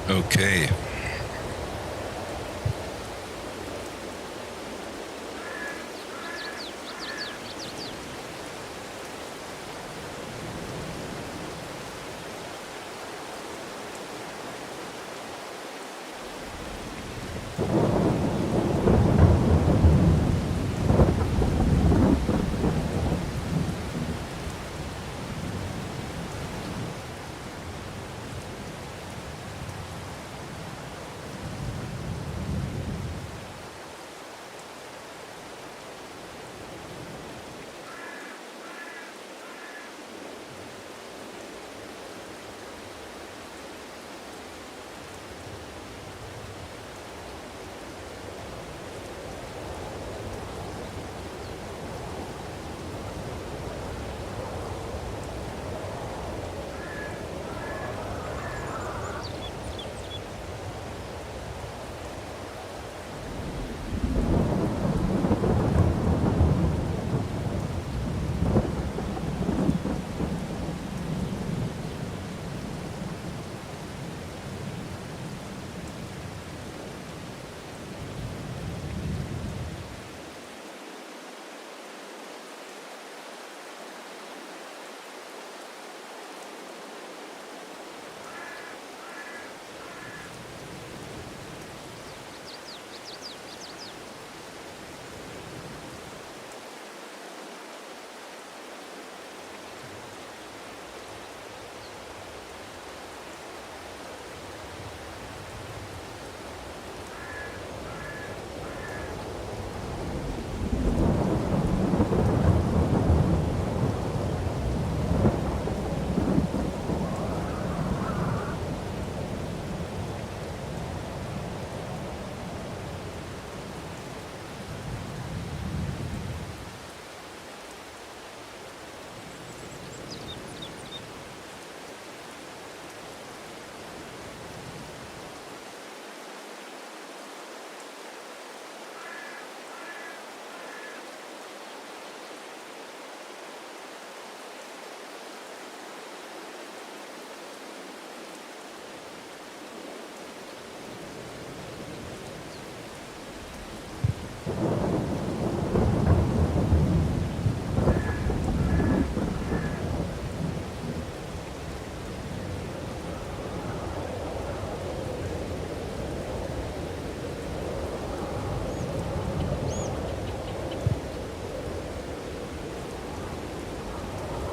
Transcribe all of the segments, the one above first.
Okay.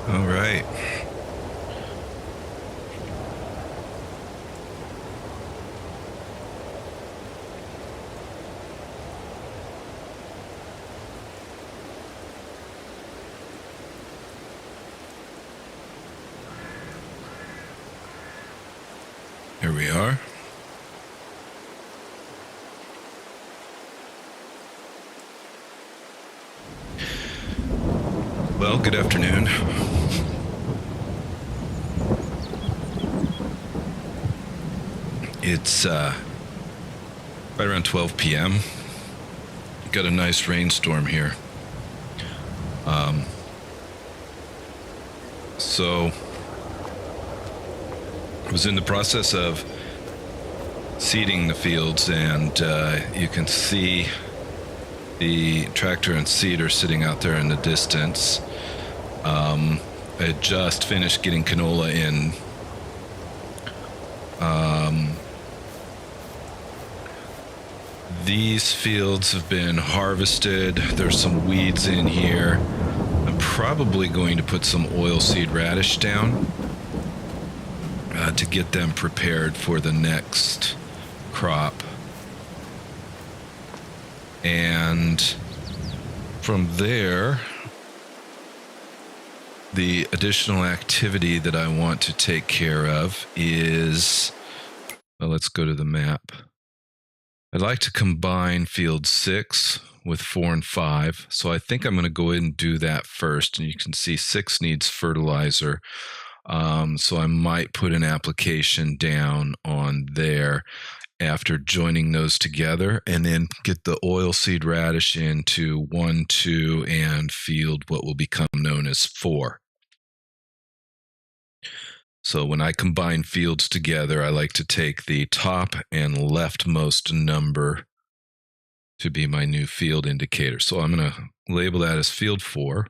All right. Here we are. Well, good afternoon. It's right around 12 p.m. Got a nice rainstorm here. So I was in the process of seeding the fields, and you can see the tractor and seeder sitting out there in the distance. I had just finished getting canola in. These fields have been harvested. There's some weeds in here. I'm probably going to put some oilseed radish down to get them prepared for the next crop. And from there, the additional activity that I want to take care of is, well, let's go to the map. I'd like to combine field 6 with 4 and 5. So I think I'm going to go ahead and do that first. And you can see 6 needs fertilizer. So I might put an application down on there after joining those together, and then get the oilseed radish into 1, 2, and field what will become known as 4. So when I combine fields together, I like to take the top and leftmost number to be my new field indicator. So I'm going to label that as field 4.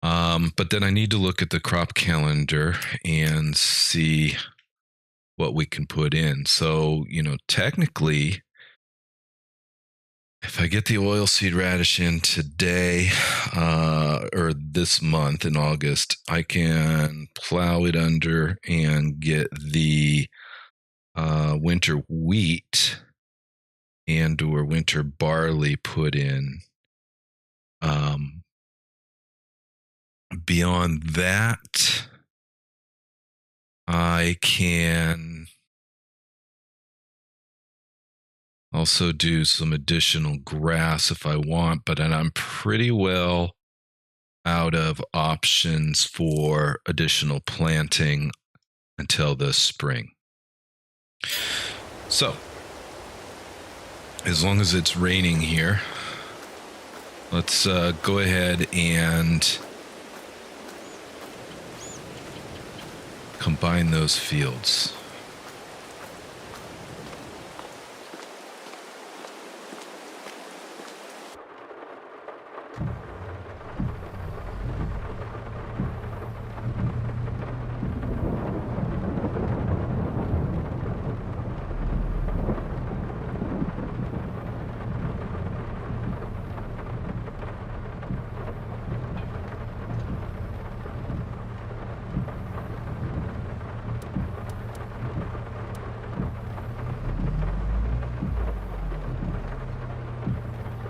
But then I need to look at the crop calendar and see what we can put in. So, technically, if I get the oilseed radish in today or this month in August, I can plow it under and get the winter wheat and or winter barley put in. Beyond that, I can also do some additional grass if I want, but I'm pretty well out of options for additional planting until the spring. So, as long as it's raining here, let's go ahead and combine those fields.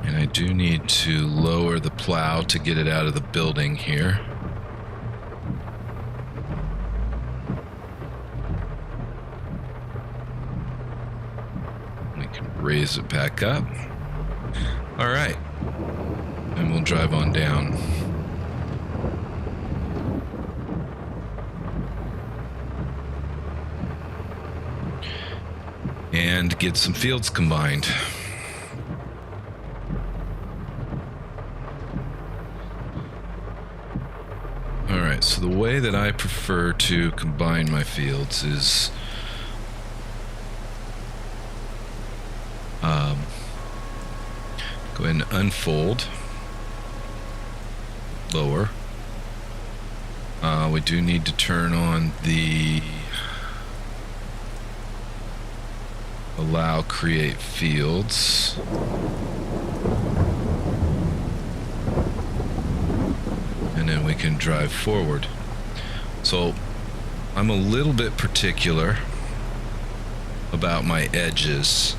And I do need to lower the plow to get it out of the building here. We can raise it back up. All right. And we'll drive on down. And get some fields combined. Alright, so the way that I prefer to combine my fields is go ahead and unfold, lower. We do need to turn on the allow create fields. And then we can drive forward. So I'm a little bit particular about my edges.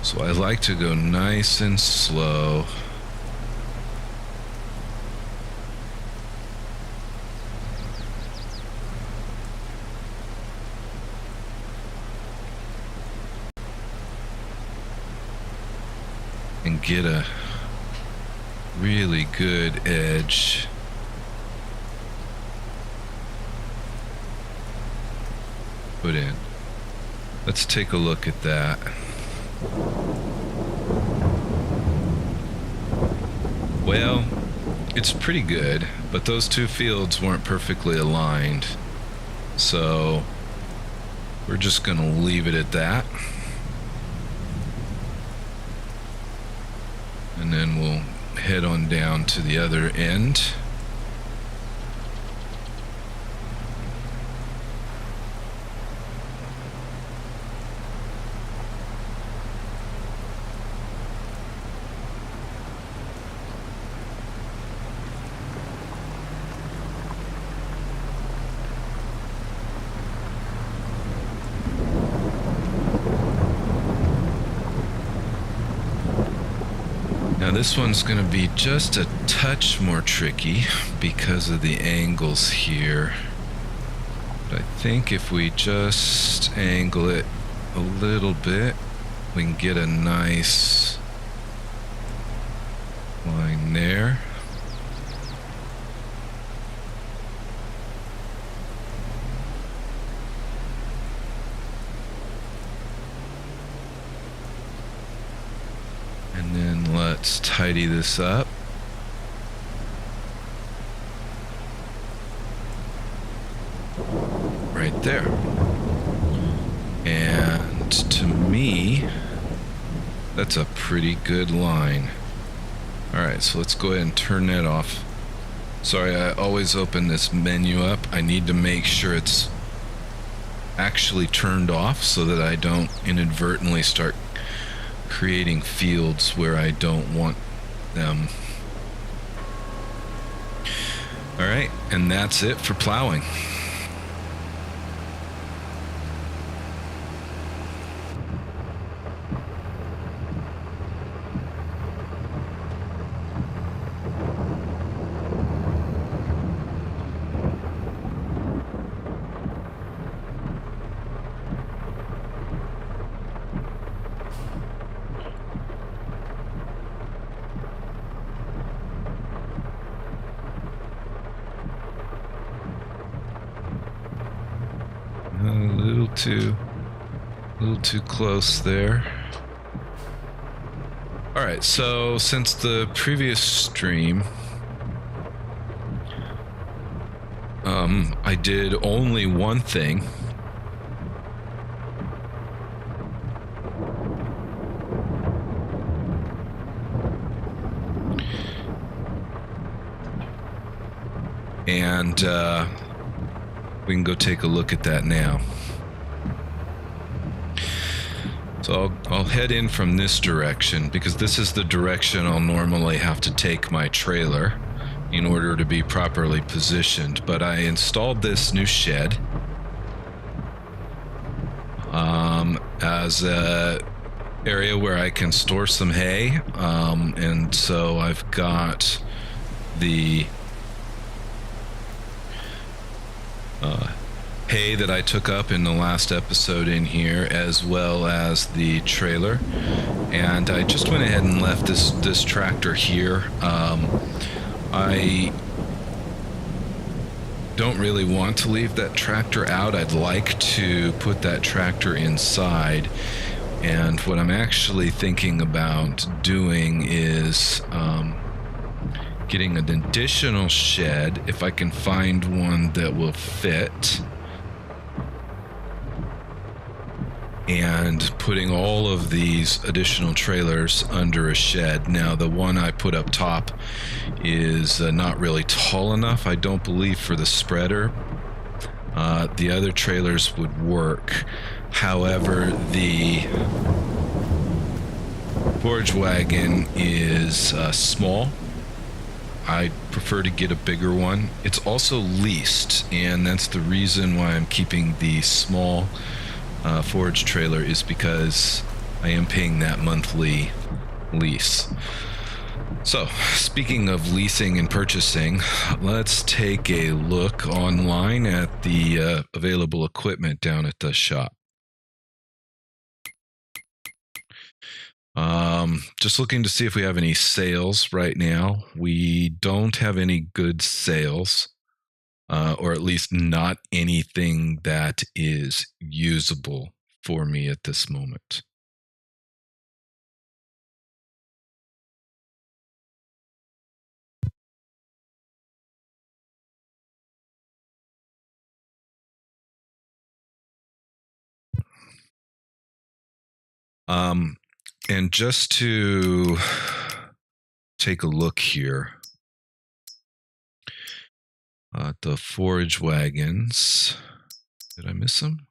So I like to go nice and slow. And get a really good edge. Put in. Let's take a look at that. Well, it's pretty good, but those two fields weren't perfectly aligned. So we're just going to leave it at that. And then we'll head on down to the other end. Now this one's going to be just a touch more tricky because of the angles here. But I think if we just angle it a little bit, we can get a nice line there. And then let's tidy this up. right there. And to me, that's a pretty good line. All right, so let's go ahead and turn that off. Sorry, I always open this menu up. I need to make sure it's actually turned off so that I don't inadvertently start creating fields where I don't want them. All right, and that's it for plowing. A little too close there. All right, so since the previous stream, I did only one thing. And we can go take a look at that now. So I'll head in from this direction because this is the direction I'll normally have to take my trailer in order to be properly positioned. But I installed this new shed as a area where I can store some hay. And so I've got the hay that I took up in the last episode in here, as well as the trailer. And I just went ahead and left this tractor here. I don't really want to leave that tractor out. I'd like to put that tractor inside. And what I'm actually thinking about doing is getting an additional shed, if I can find one that will fit, and putting all of these additional trailers under a shed. Now, the one I put up top is not really tall enough, I don't believe, for the spreader. The other trailers would work. However, the Forage Wagon is small. I prefer to get a bigger one. It's also leased, and that's the reason why I'm keeping the small forage trailer, is because I am paying that monthly lease. So, speaking of leasing and purchasing, let's take a look online at the available equipment down at the shop. Just looking to see if we have any sales right now. We don't have any good sales, or at least not anything that is usable for me at this moment. And just to take a look here, the Forage Wagons, did I miss them?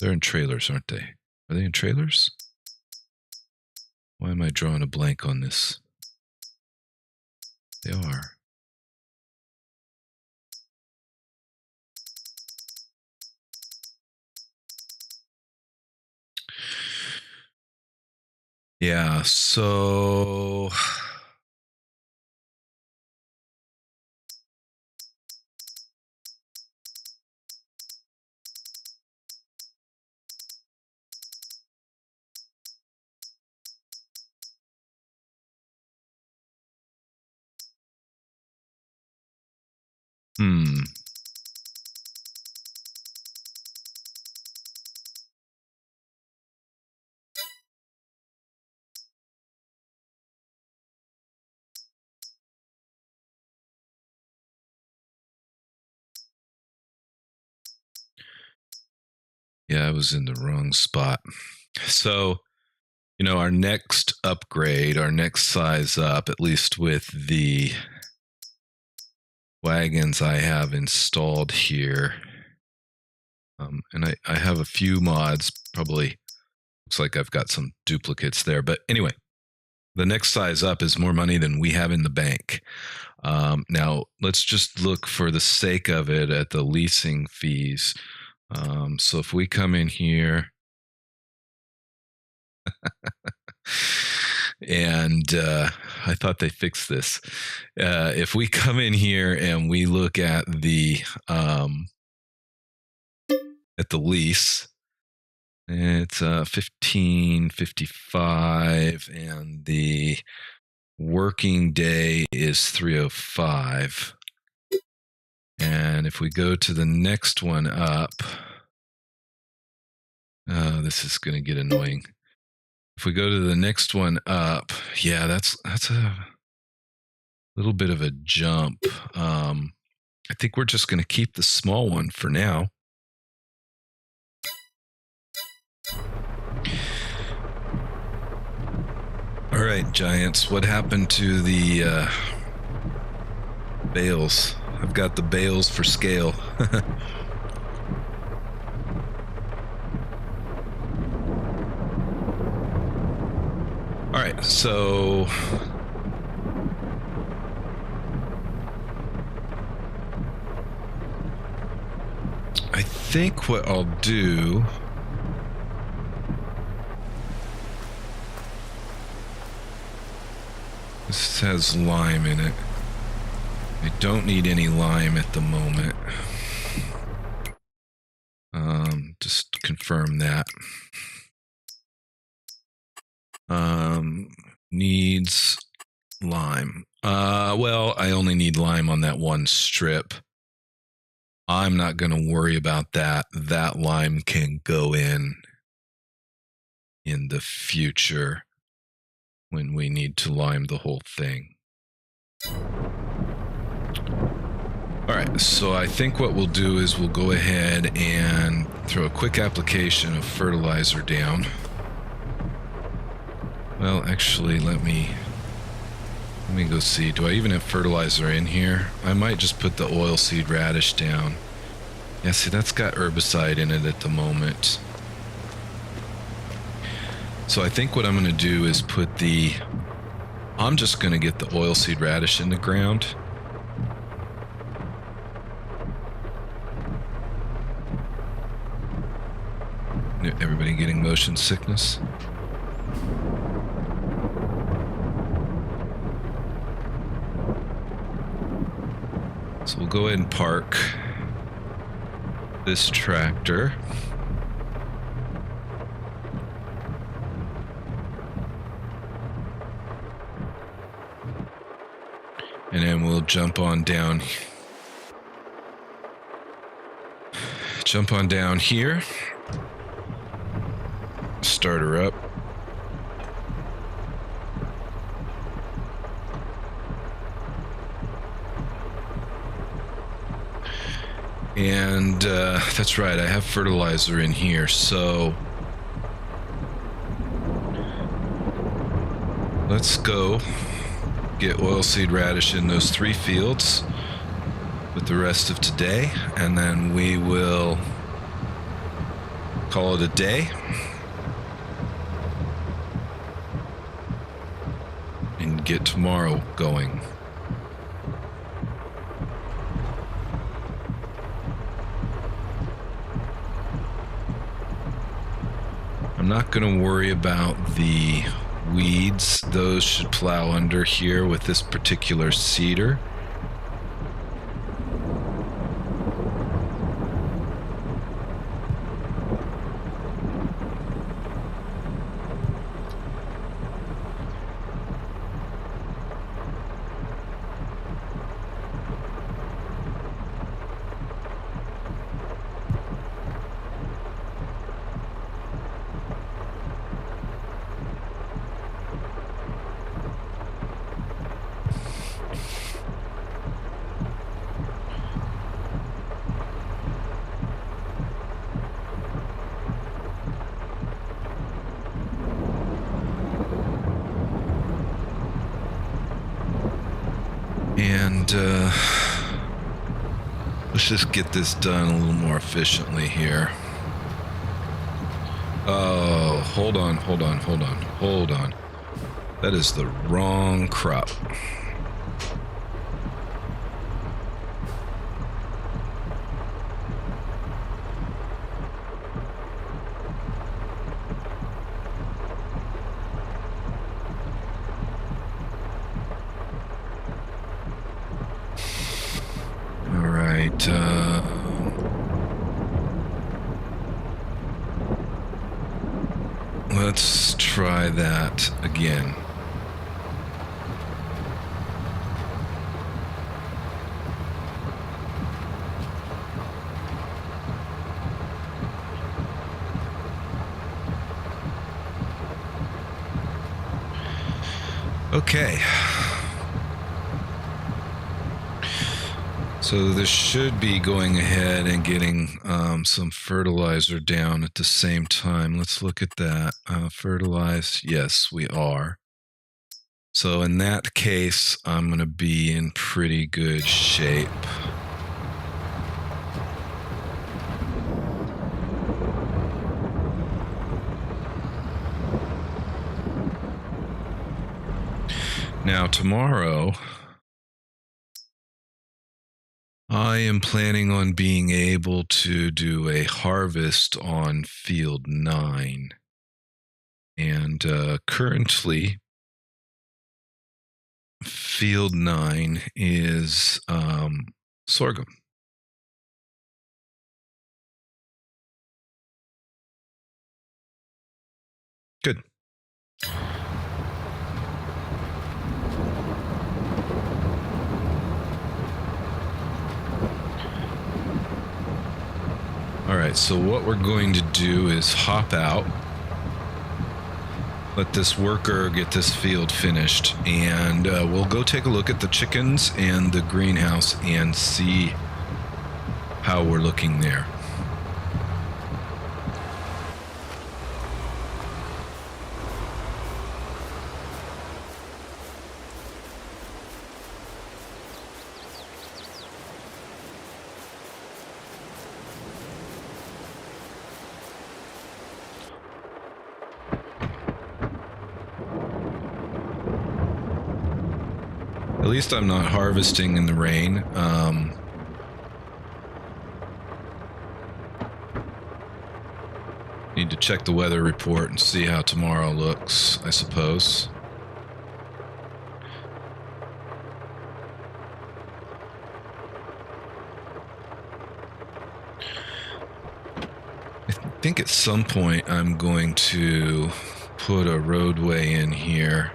They're in trailers, aren't they? Are they in trailers? Why am I drawing a blank on this? They are. Yeah, so Yeah, I was in the wrong spot. So, you know, our next upgrade, our next size up, at least with the wagons I have installed here. And I have a few mods, probably looks like I've got some duplicates there. But anyway, the next size up is more money than we have in the bank. Now, let's just look for the sake of it at the leasing fees. So if we come in here, and I thought they fixed this. If we come in here and we look at the lease, it's 1555, and the working day is 305. And if we go to the next one up, this is going to get annoying. If we go to the next one up, yeah, that's a little bit of a jump. I think we're just going to keep the small one for now. All right, Giants, what happened to the bales? I've got the bales for scale. All right, so I think what I'll do, this has lime in it. I don't need any lime at the moment. Just confirm that. Needs lime. Well, I only need lime on that one strip. I'm not going to worry about that. That lime can go in the future when we need to lime the whole thing. All right, so I think what we'll do is we'll go ahead and throw a quick application of fertilizer down. Well, actually, let me go see. Do I even have fertilizer in here? I might just put the oilseed radish down. Yeah, see, that's got herbicide in it at the moment. So I think what I'm going to do is I'm just going to get the oilseed radish in the ground. Everybody getting motion sickness? So we'll go ahead and park this tractor. And then we'll jump on down here. Start her up. And that's right, I have fertilizer in here, so let's go get oilseed radish in those 3 fields with the rest of today, and then we will call it a day and get tomorrow going. I'm not going to worry about the weeds. Those should plow under here with this particular seeder. And let's just get this done a little more efficiently here. Oh, hold on. That is the wrong crop. All right. Let's try that again. Okay. So this should be going ahead and getting some fertilizer down at the same time. Let's look at that. Fertilize. Yes, we are. So in that case, I'm going to be in pretty good shape. Now tomorrow, I am planning on being able to do a harvest on field 9. And currently, field 9 is sorghum. Good. All right, so what we're going to do is hop out, let this worker get this field finished, and we'll go take a look at the chickens and the greenhouse and see how we're looking there. At least I'm not harvesting in the rain. Need to check the weather report and see how tomorrow looks, I suppose. I think at some point I'm going to put a roadway in here.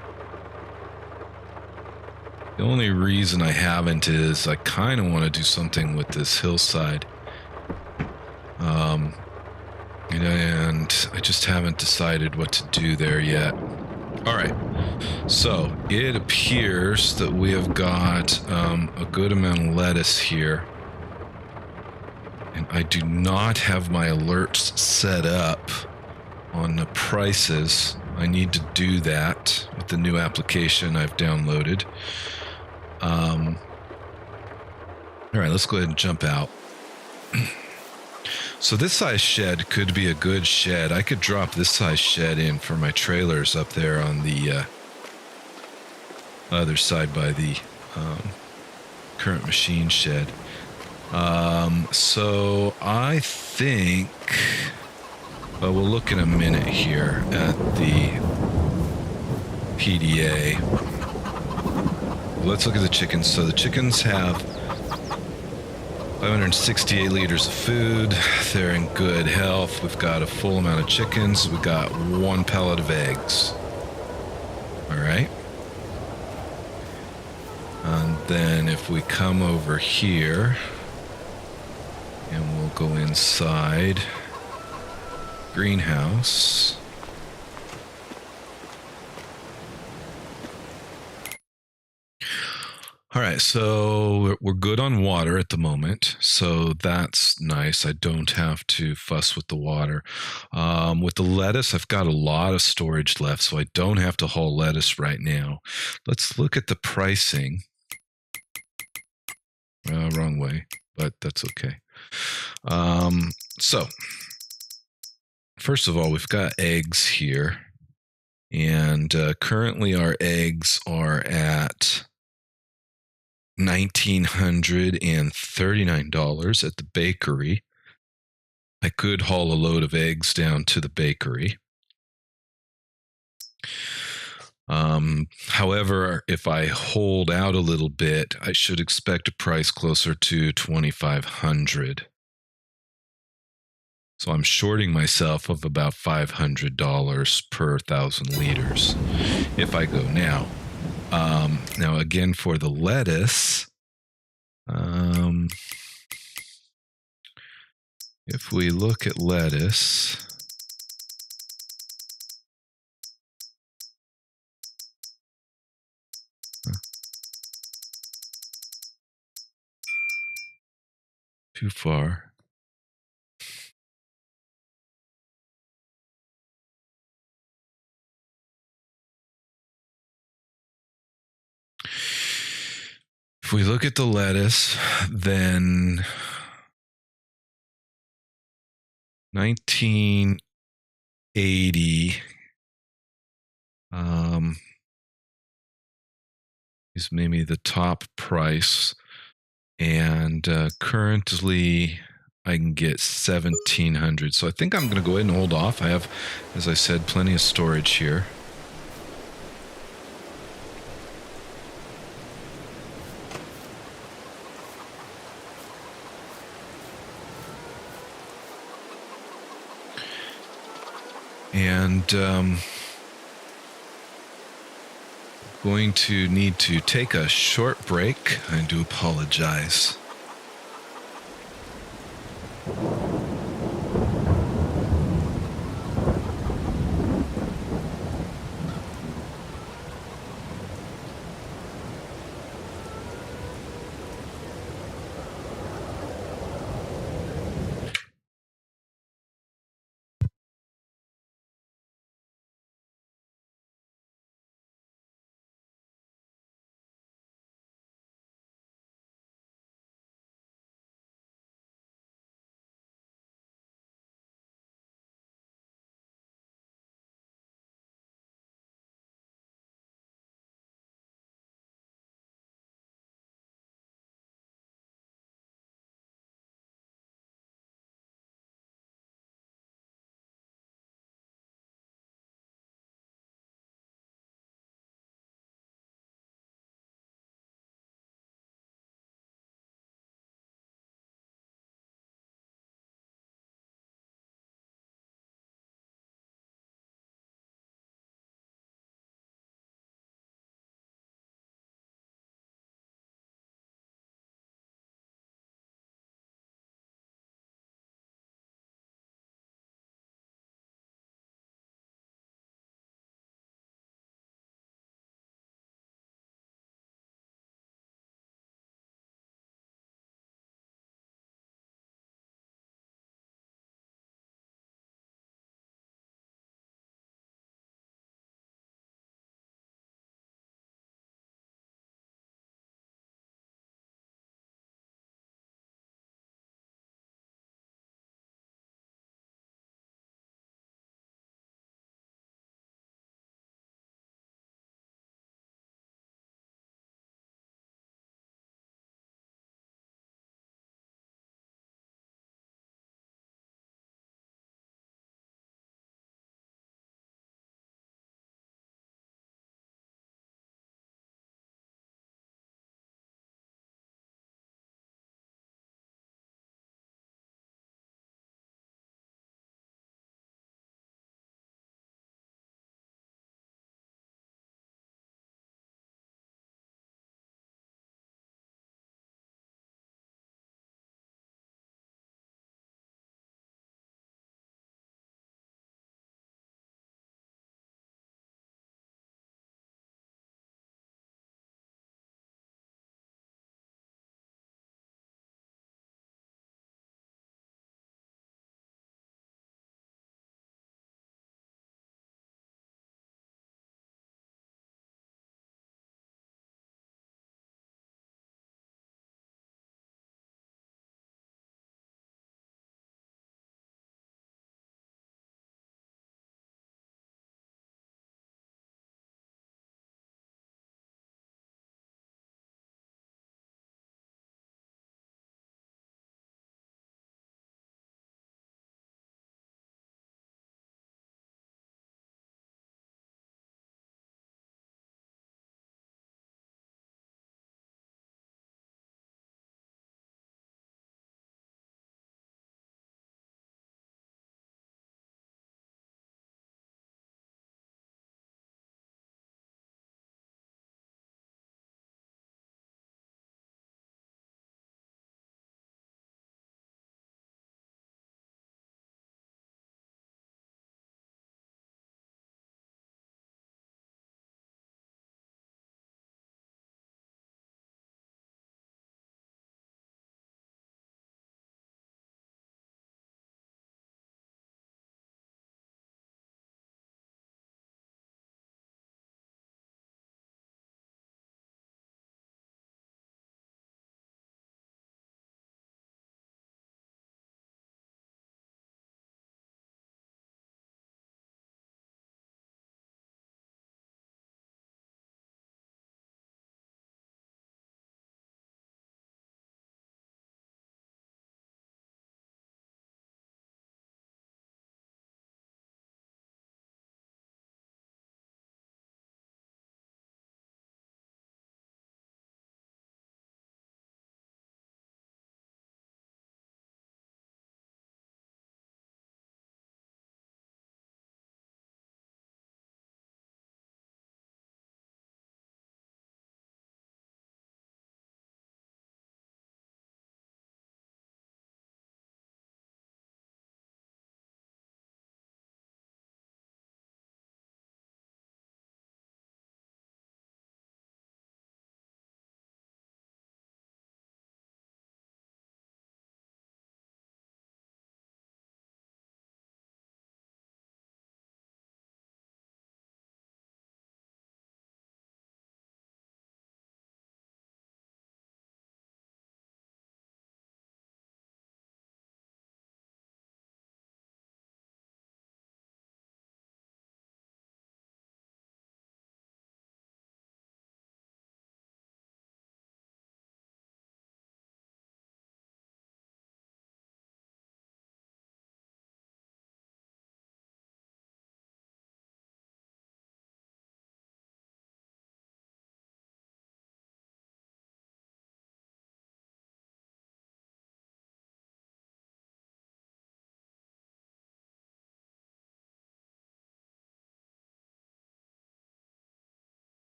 The only reason I haven't is I kind of want to do something with this hillside. And I just haven't decided what to do there yet. All right, so it appears that we have got a good amount of lettuce here. And I do not have my alerts set up on the prices. I need to do that with the new application I've downloaded. All right, let's go ahead and jump out. So this size shed could be a good shed. I could drop this size shed in for my trailers up there on the other side by the current machine shed. So I think, well, we'll look in a minute here at the PDA. Let's look at the chickens. So the chickens have 568 liters of food. They're in good health. We've got a full amount of chickens. We've got 1 pellet of eggs. All right. And then if we come over here and we'll go inside greenhouse. All right, so we're good on water at the moment, so that's nice. I don't have to fuss with the water. With the lettuce, I've got a lot of storage left, so I don't have to haul lettuce right now. Let's look at the pricing. Wrong way, but that's okay. So, first of all, we've got eggs here. And currently our eggs are at $1,939 at the bakery. I could haul a load of eggs down to the bakery. However, if I hold out a little bit, I should expect a price closer to $2,500. So I'm shorting myself of about $500 per 1,000 liters if I go now. Now again, for the lettuce, if we look at lettuce, too far. If we look at the lettuce, then 1980 is maybe the top price, and currently I can get 1,700. So I think I'm going to go ahead and hold off. I have, as I said, plenty of storage here. And going to need to take a short break. I do apologize.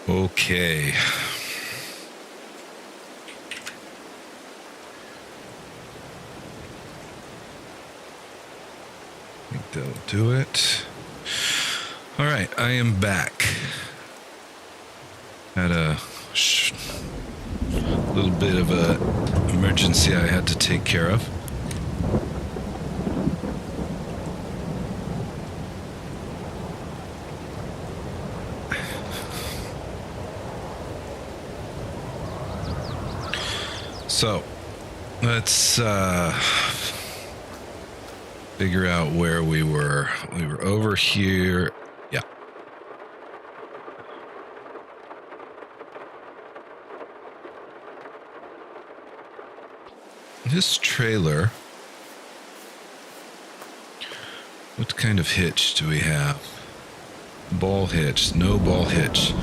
Okay. I think that'll do it. All right, I am back. Had a little bit of a emergency I had to take care of. So, let's figure out where we were. We were over here. Yeah. This trailer. What kind of hitch do we have? Ball hitch. No ball hitch.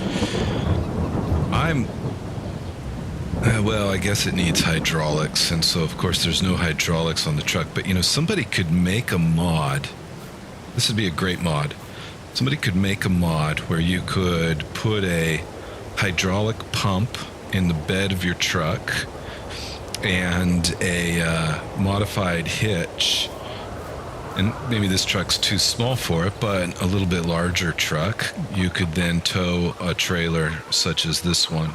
Well, I guess it needs hydraulics, and so of course there's no hydraulics on the truck, but you know, somebody could make a mod. This would be a great mod. Somebody could make a mod where you could put a hydraulic pump in the bed of your truck and a modified hitch. And maybe this truck's too small for it, but a little bit larger truck, you could then tow a trailer such as this one.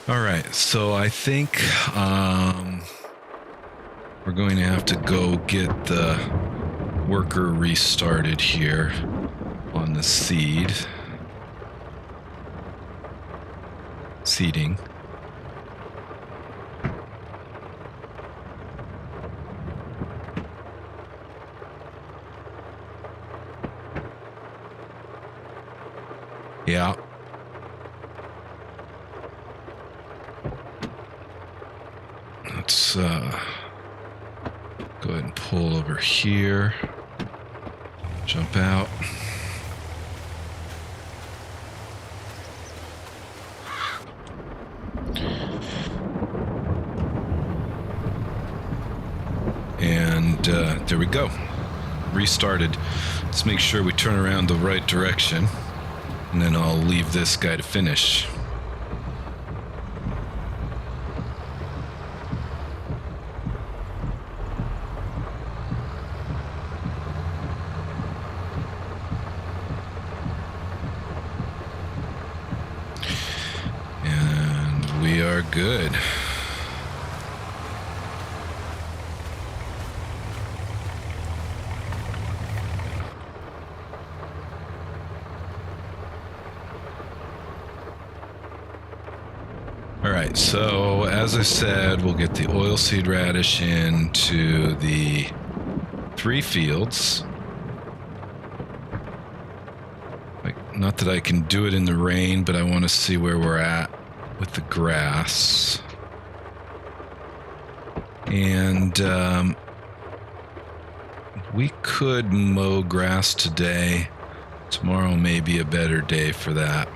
All right, so I think we're going to have to go get the worker restarted here on the seeding. Yeah. Let's go ahead and pull over here. Jump out. And there we go. Restarted. Let's make sure we turn around the right direction. And then I'll leave this guy to finish. And we are good. All right, so as I said, we'll get the oilseed radish into the 3 fields. Not that I can do it in the rain, but I want to see where we're at with the grass. And we could mow grass today. Tomorrow may be a better day for that.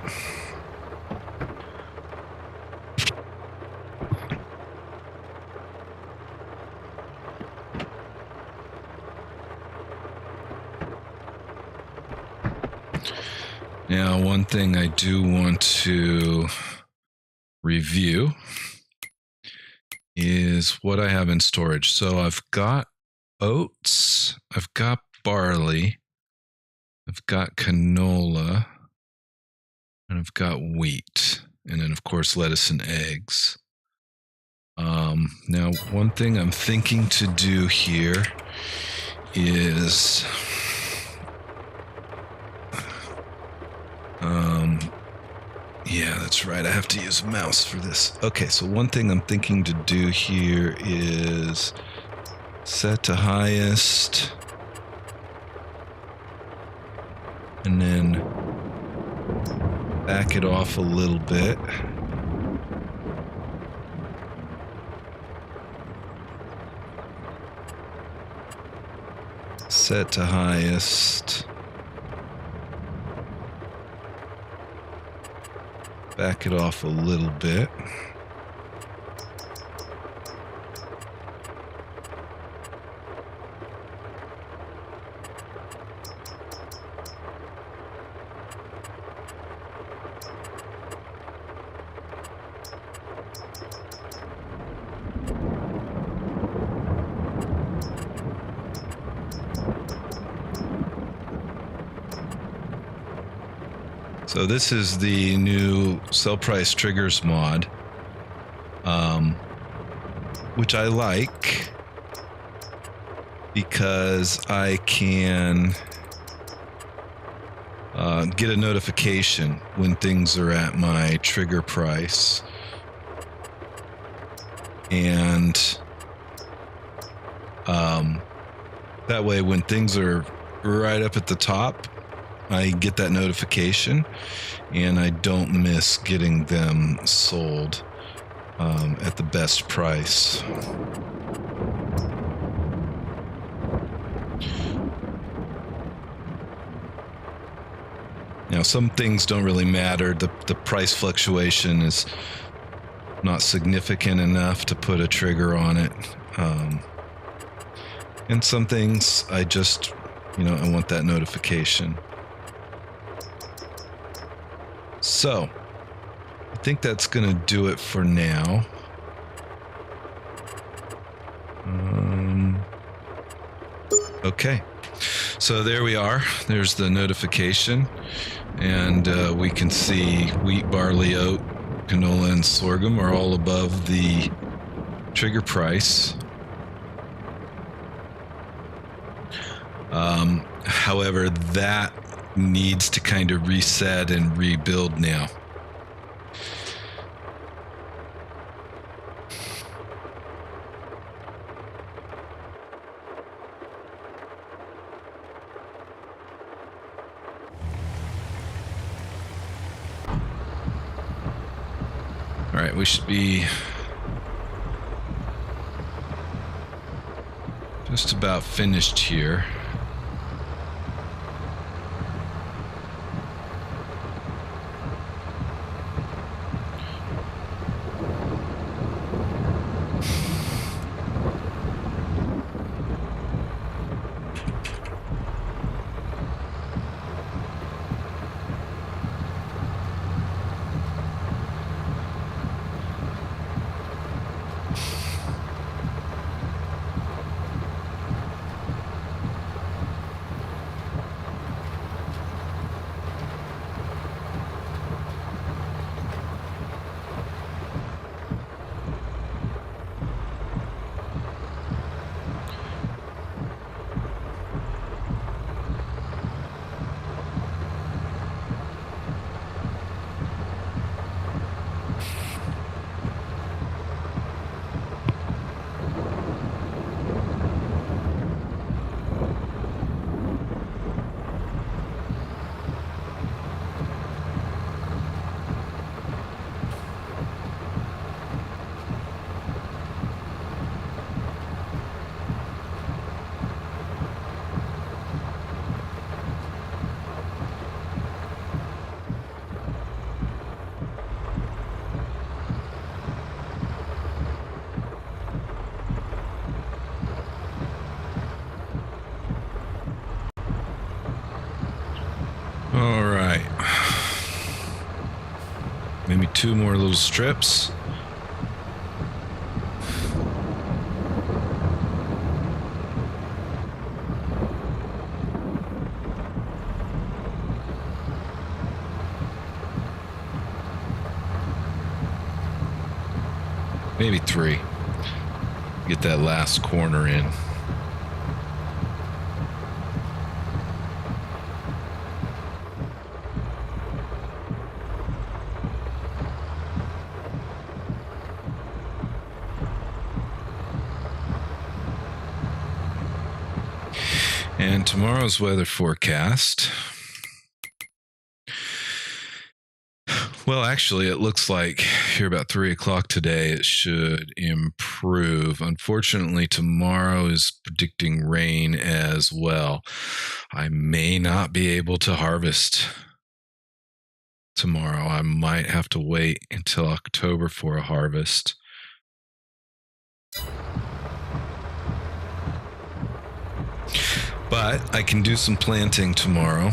Now, one thing I do want to review is what I have in storage. So I've got oats, I've got barley, I've got canola, and I've got wheat, and then of course lettuce and eggs. Now, one thing I'm thinking to do here is yeah, that's right. I have to use a mouse for this. Okay, so one thing I'm thinking to do here is set to highest. And then back it off a little bit. Set to highest. Back it off a little bit. So this is the new sell price triggers mod, which I like because I can get a notification when things are at my trigger price, and that way when things are right up at the top, I get that notification and I don't miss getting them sold at the best price. Now, some things don't really matter. The price fluctuation is not significant enough to put a trigger on it. And some things I just, I want that notification. So, I think that's going to do it for now. Okay. So there we are. There's the notification. And we can see wheat, barley, oat, canola, and sorghum are all above the trigger price. However, that needs to kind of reset and rebuild now. All right, we should be just about finished here. All right. Maybe 2 more little strips. Maybe 3. Get that last corner in. And tomorrow's weather forecast. Well, actually, it looks like here about 3 o'clock today, it should improve. Unfortunately, tomorrow is predicting rain as well. I may not be able to harvest tomorrow. I might have to wait until October for a harvest. But I can do some planting tomorrow.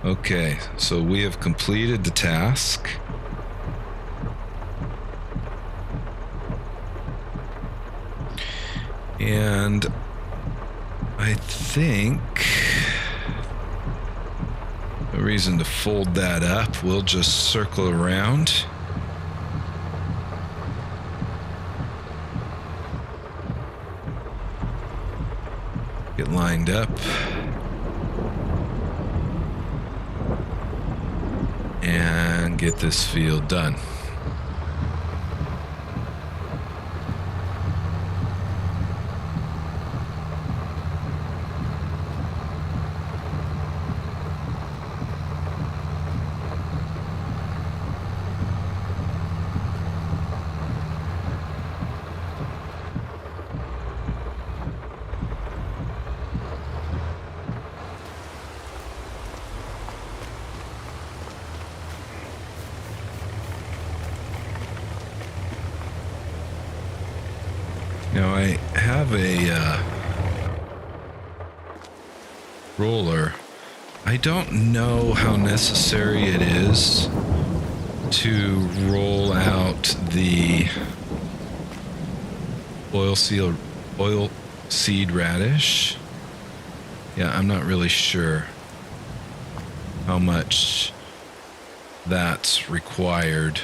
Okay, so we have completed the task. And I think no reason to fold that up. We'll just circle around. Get lined up. And get this field done. Now I have a roller. I don't know how necessary it is to roll out the oil seed radish. Yeah, I'm not really sure how much that's required.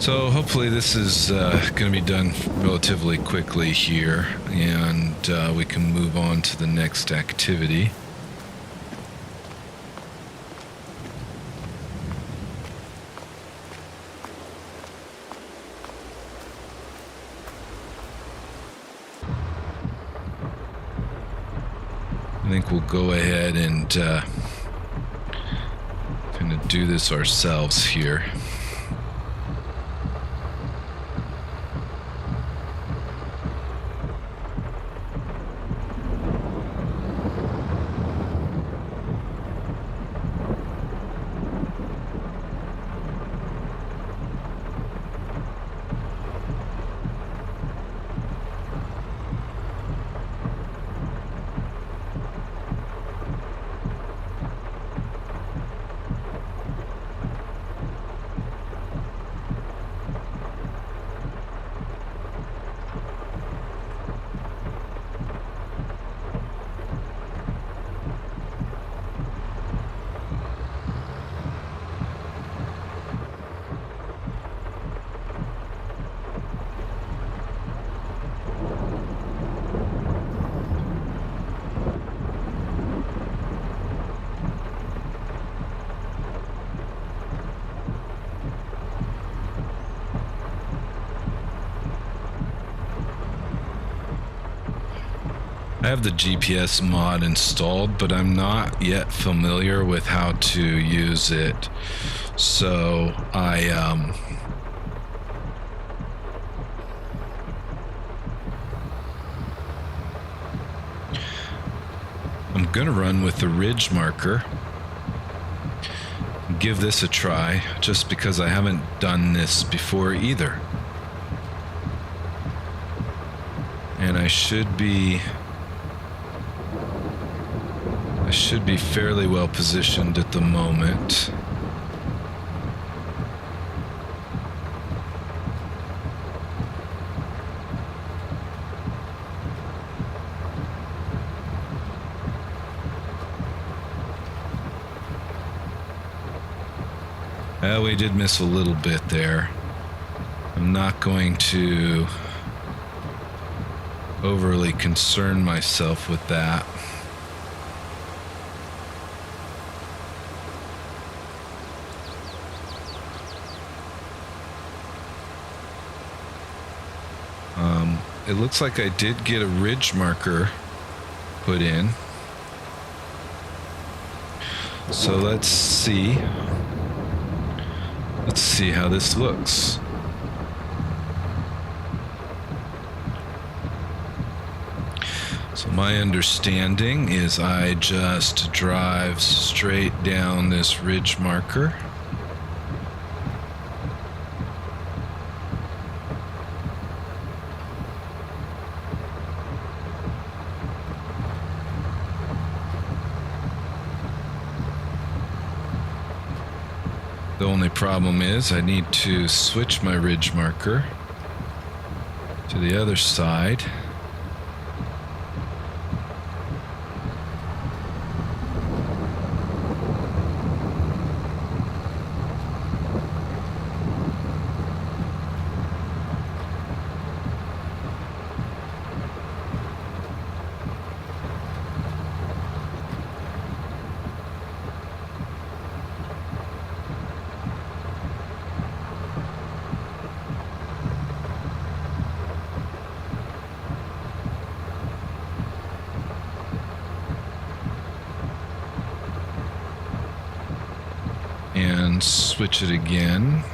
So hopefully this is going to be done relatively quickly here, and we can move on to the next activity. I think we'll go ahead and kind of do this ourselves here. I have the GPS mod installed, but I'm not yet familiar with how to use it. So I'm gonna run with the ridge marker. Give this a try, just because I haven't done this before either. And I should be fairly well positioned at the moment. We did miss a little bit there. I'm not going to overly concern myself with that. It looks like I did get a ridge marker put in. So let's let's see how this looks. So my understanding is I just drive straight down this ridge marker. The only problem is I need to switch my ridge marker to the other side. And switch it again.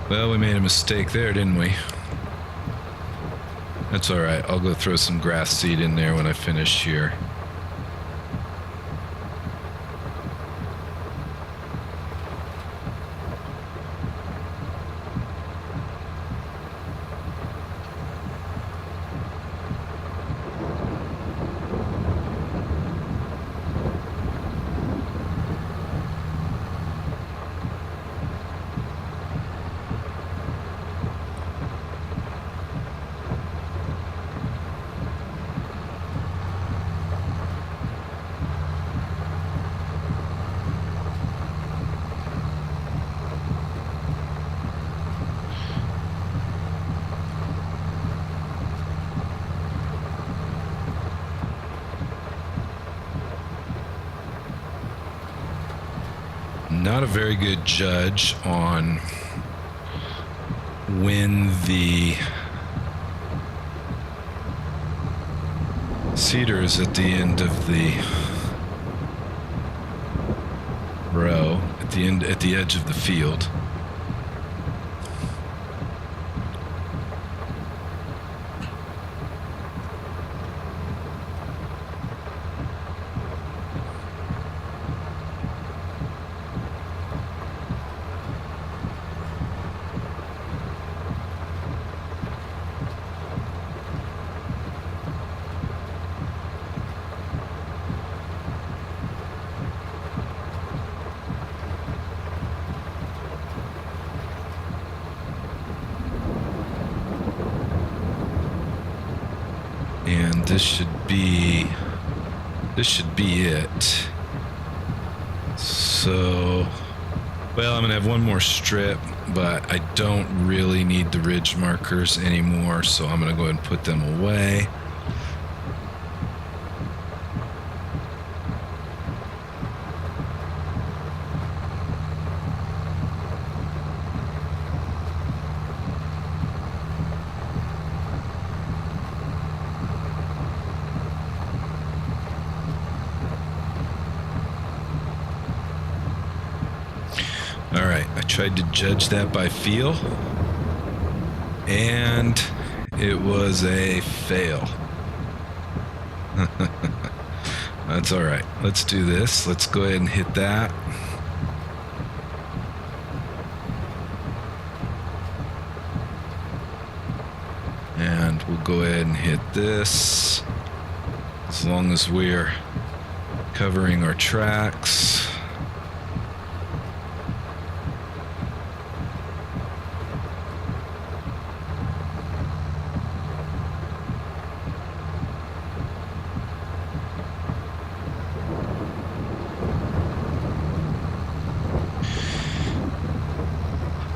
Well, we made a mistake there, didn't we? That's all right. I'll go throw some grass seed in there when I finish here. Not a very good judge on when the cedar is at the end of the row, at the edge of the field. And this should be it. So, well, I'm gonna have one more strip, but I don't really need the ridge markers anymore, so I'm gonna go ahead and put them away. Alright, I tried to judge that by feel, and it was a fail. That's alright. Let's do this. Let's go ahead and hit that. And we'll go ahead and hit this, as long as we're covering our tracks.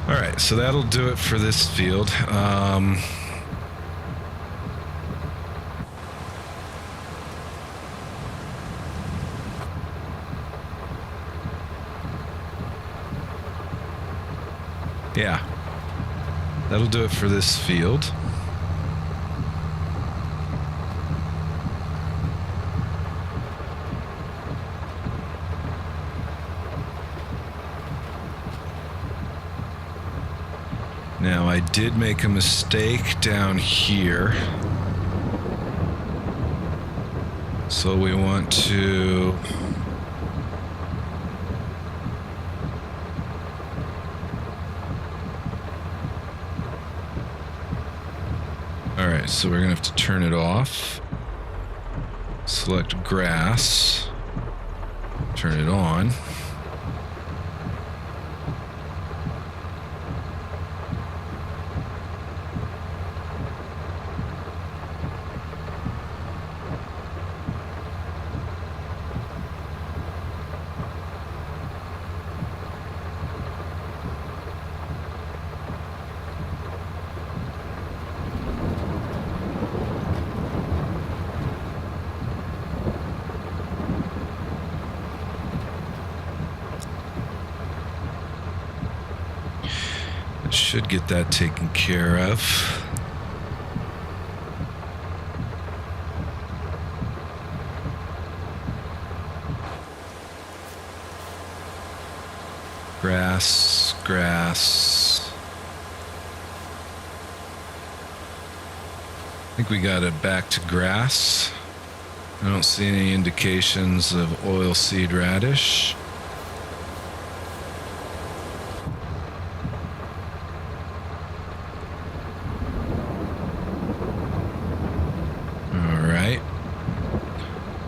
Alright, so that'll do it for this field. Yeah. That'll do it for this field. Now, I did make a mistake down here. So we want to... Alright, so we're going to have to turn it off. Select grass. Turn it on. Should get that taken care of. Grass, grass. I think we got it back to grass. I don't see any indications of oilseed radish.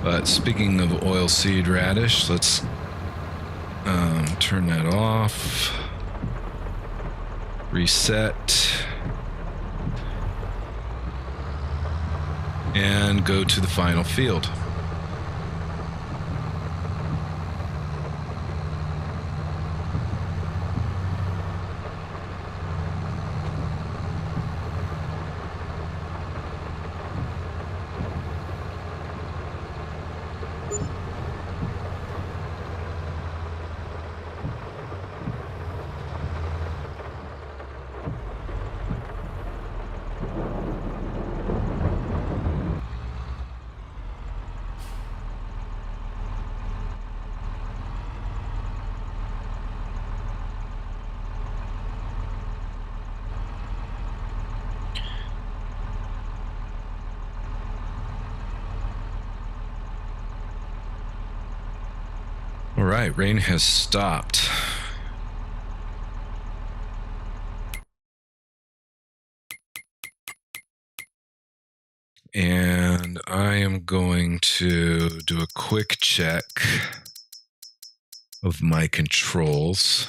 But speaking of oilseed radish, let's turn that off. Reset. And go to the final field. All right, rain has stopped. And I am going to do a quick check of my controls.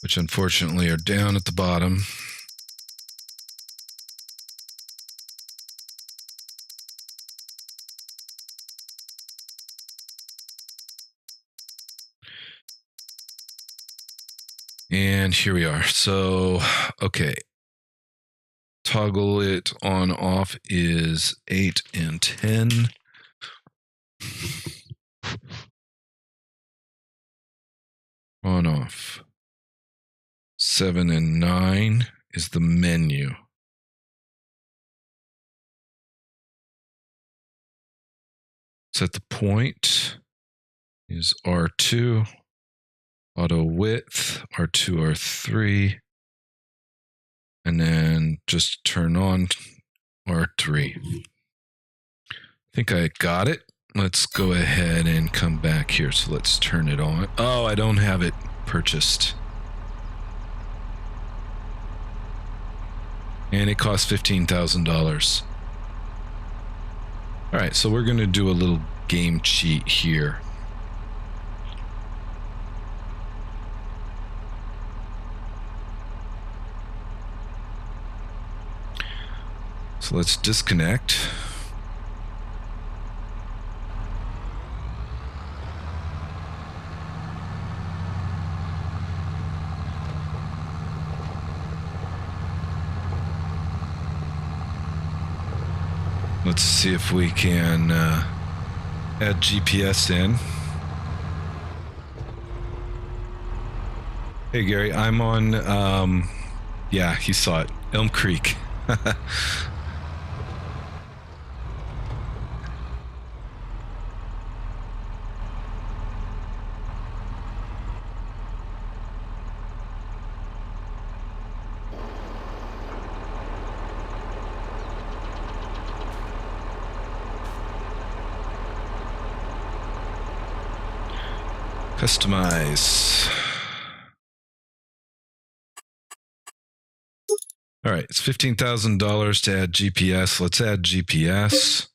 Which unfortunately are down at the bottom. And here we are. So, okay. Toggle it on off is 8 and 10. On off. 7 and 9 is the menu. Set the point is R2. Auto width, R2, R3. And then just turn on R3. I think I got it. Let's go ahead and come back here. So let's turn it on. Oh, I don't have it purchased. And it costs $15,000. All right, so we're going to do a little game cheat here. So let's disconnect. Let's see if we can add GPS in. Hey, Gary, I'm on, yeah, he saw it, Elmcreek. Customize. All right, it's $15,000 to add GPS. Let's add GPS.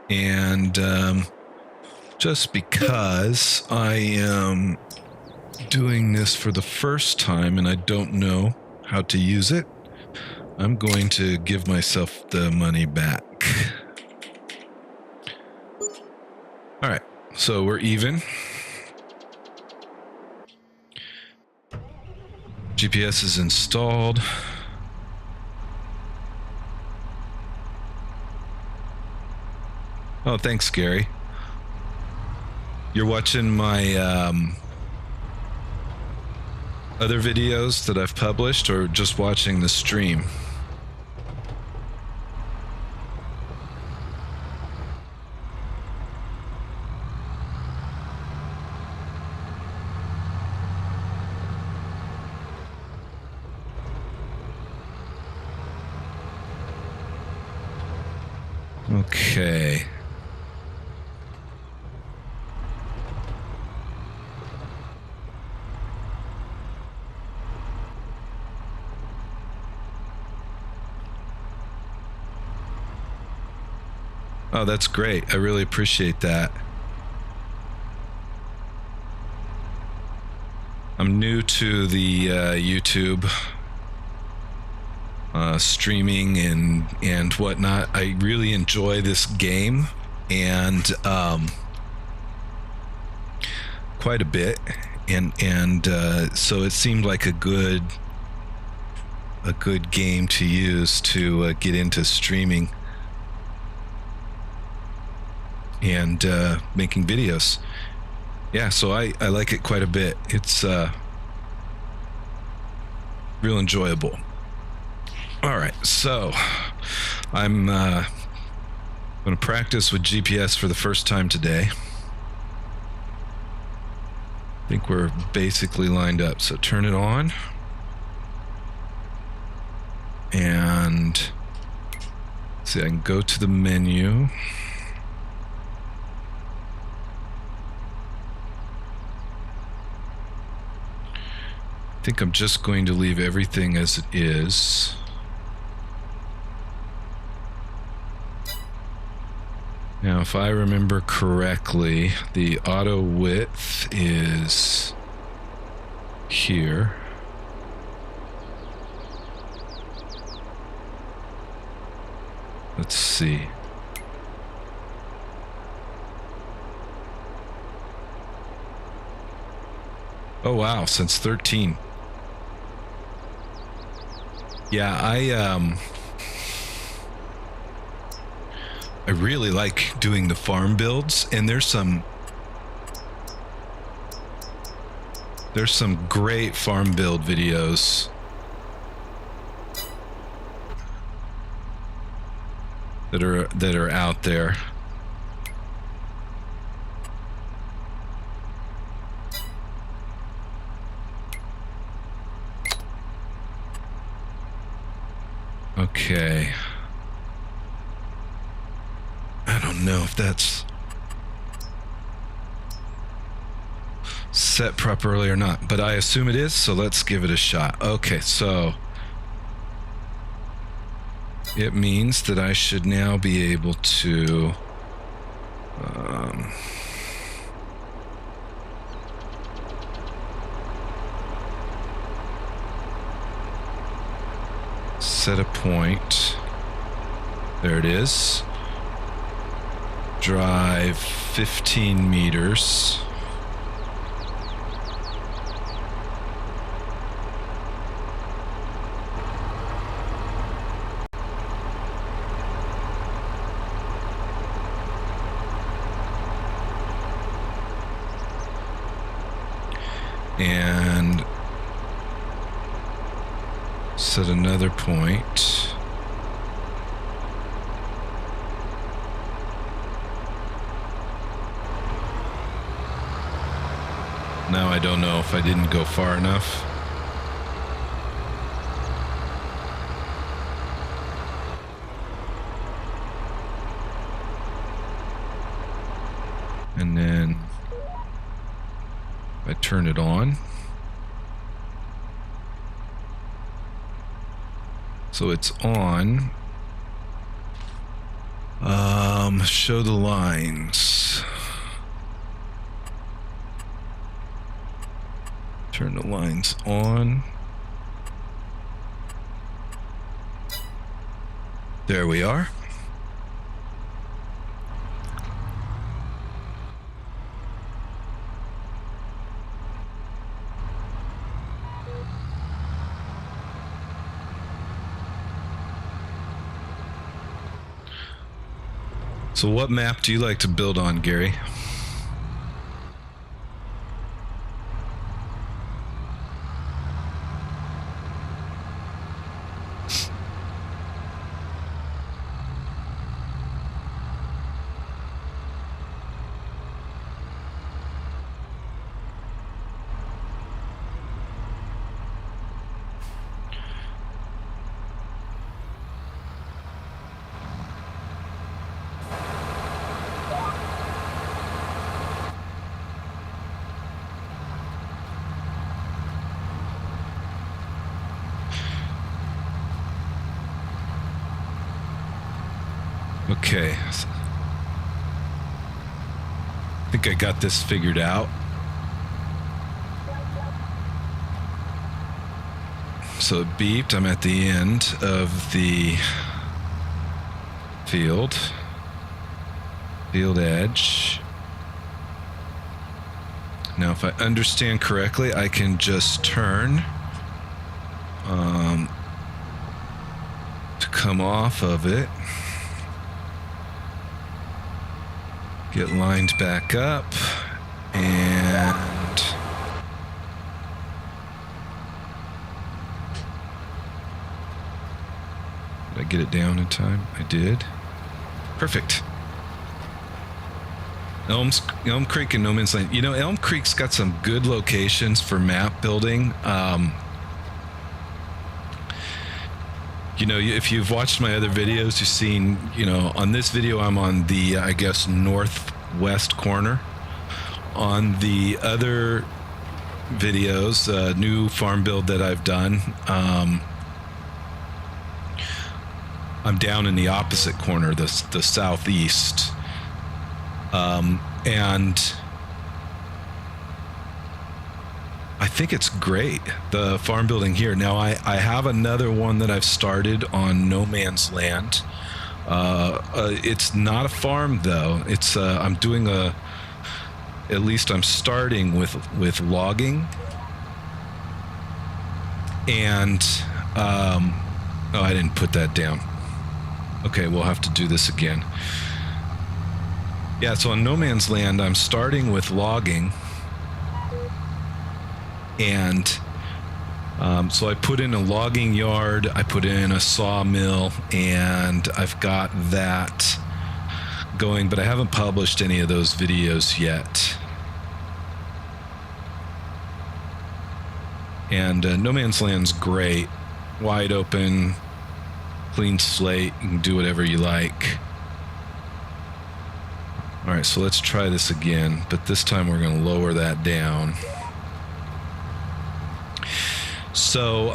And just because I am doing this for the first time and I don't know how to use it, I'm going to give myself the money back. All right, so we're even. GPS is installed. Oh, thanks, Gary. You're watching my other videos that I've published, or just watching the stream? Okay. Oh, that's great. I really appreciate that. I'm new to the YouTube streaming and whatnot. I really enjoy this game, and quite a bit, and so it seemed like a good game to use to get into streaming and making videos. Yeah, so I like it quite a bit. It's real enjoyable. All right, so I'm going to practice with GPS for the first time today. I think we're basically lined up, so turn it on. And see, I can go to the menu. I think I'm just going to leave everything as it is. Now, if I remember correctly, the auto width is here. Let's see. Oh wow, since 13. Yeah, I really like doing the farm builds, and there's some great farm build videos that are out there. Okay. I don't know if that's set properly or not, but I assume it is, so let's give it a shot. Okay, so it means that I should now be able to set a point. There it is. Drive 15 meters. and set another point. Now I don't know if I didn't go far enough. And then I turn it on. So it's on. Show the lines. Turn the lines on. There we are. So what map do you like to build on, Gary? Okay. I think I got this figured out. So it beeped. I'm at the end of the field edge. Now, if I understand correctly, I can just turn to come off of it. Get lined back up, and did I get it down in time? I did. Perfect. Elmcreek and No Man's Land. You know, Elmcreek's got some good locations for map building. You know, if you've watched my other videos, you've seen, you know, on this video, I'm on the, I guess, northwest corner. On the other videos, new farm build that I've done, I'm down in the opposite corner, the southeast. And I think it's great, the farm building here. Now, I have another one that I've started on No Man's Land. It's not a farm, though. It's I'm doing at least I'm starting with logging. And, oh, I didn't put that down. Okay, we'll have to do this again. Yeah, so on No Man's Land, I'm starting with logging. And so I put in a logging yard, I put in a sawmill, and I've got that going, but I haven't published any of those videos yet. And No Man's Land's great. Wide open, clean slate, you can do whatever you like. All right, so let's try this again, but this time we're going to lower that down. So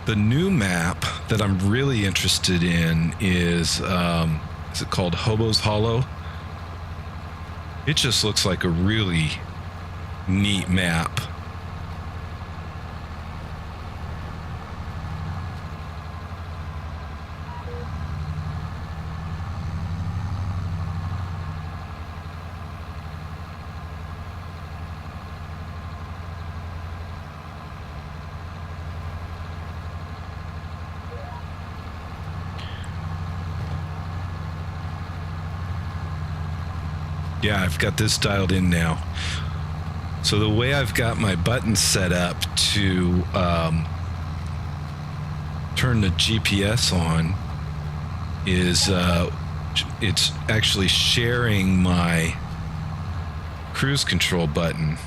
the new map that I'm really interested in is it called Hobo's Hollow? It just looks like a really neat map. Yeah, I've got this dialed in now. So the way I've got my button set up to turn the GPS on is it's actually sharing my cruise control button.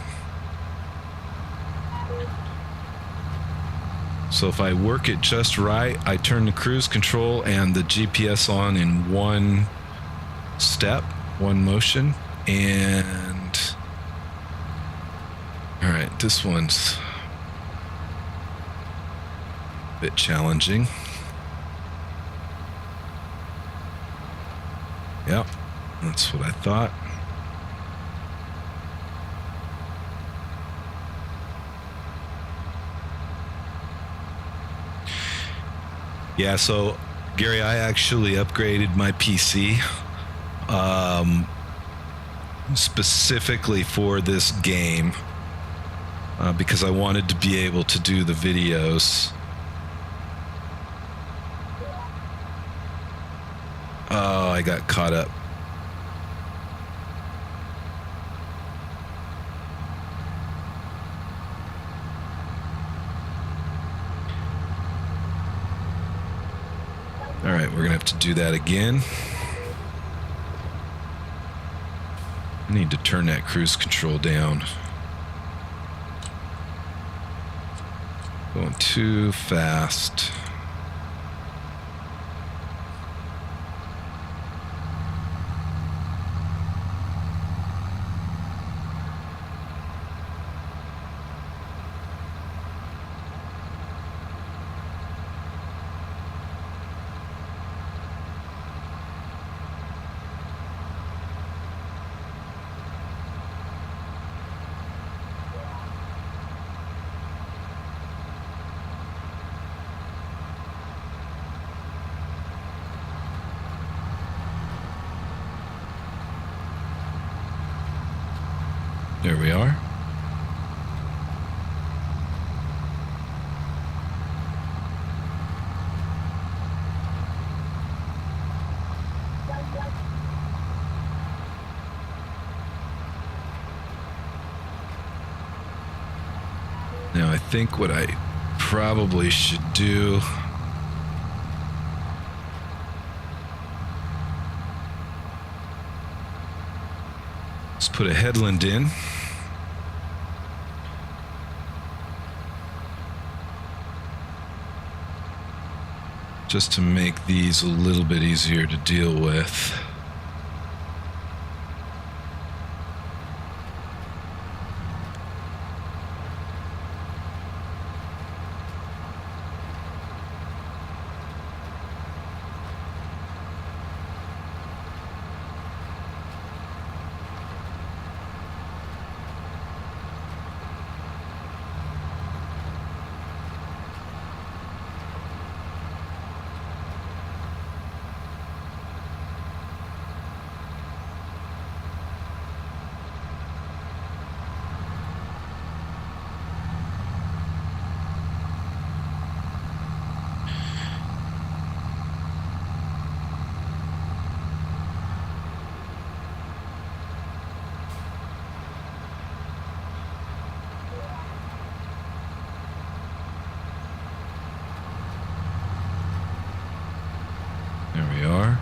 So if I work it just right, I turn the cruise control and the GPS on in one step, one motion, and all right, this one's a bit challenging. Yep, that's what I thought. Yeah, so Gary, I actually upgraded my PC specifically for this game because I wanted to be able to do the videos. Oh, I got caught up. All right, we're gonna have to do that again. I need to turn that cruise control down. Going too fast. There we are. Now I think what I probably should do is put a headland in. Just to make these a little bit easier to deal with. There we are.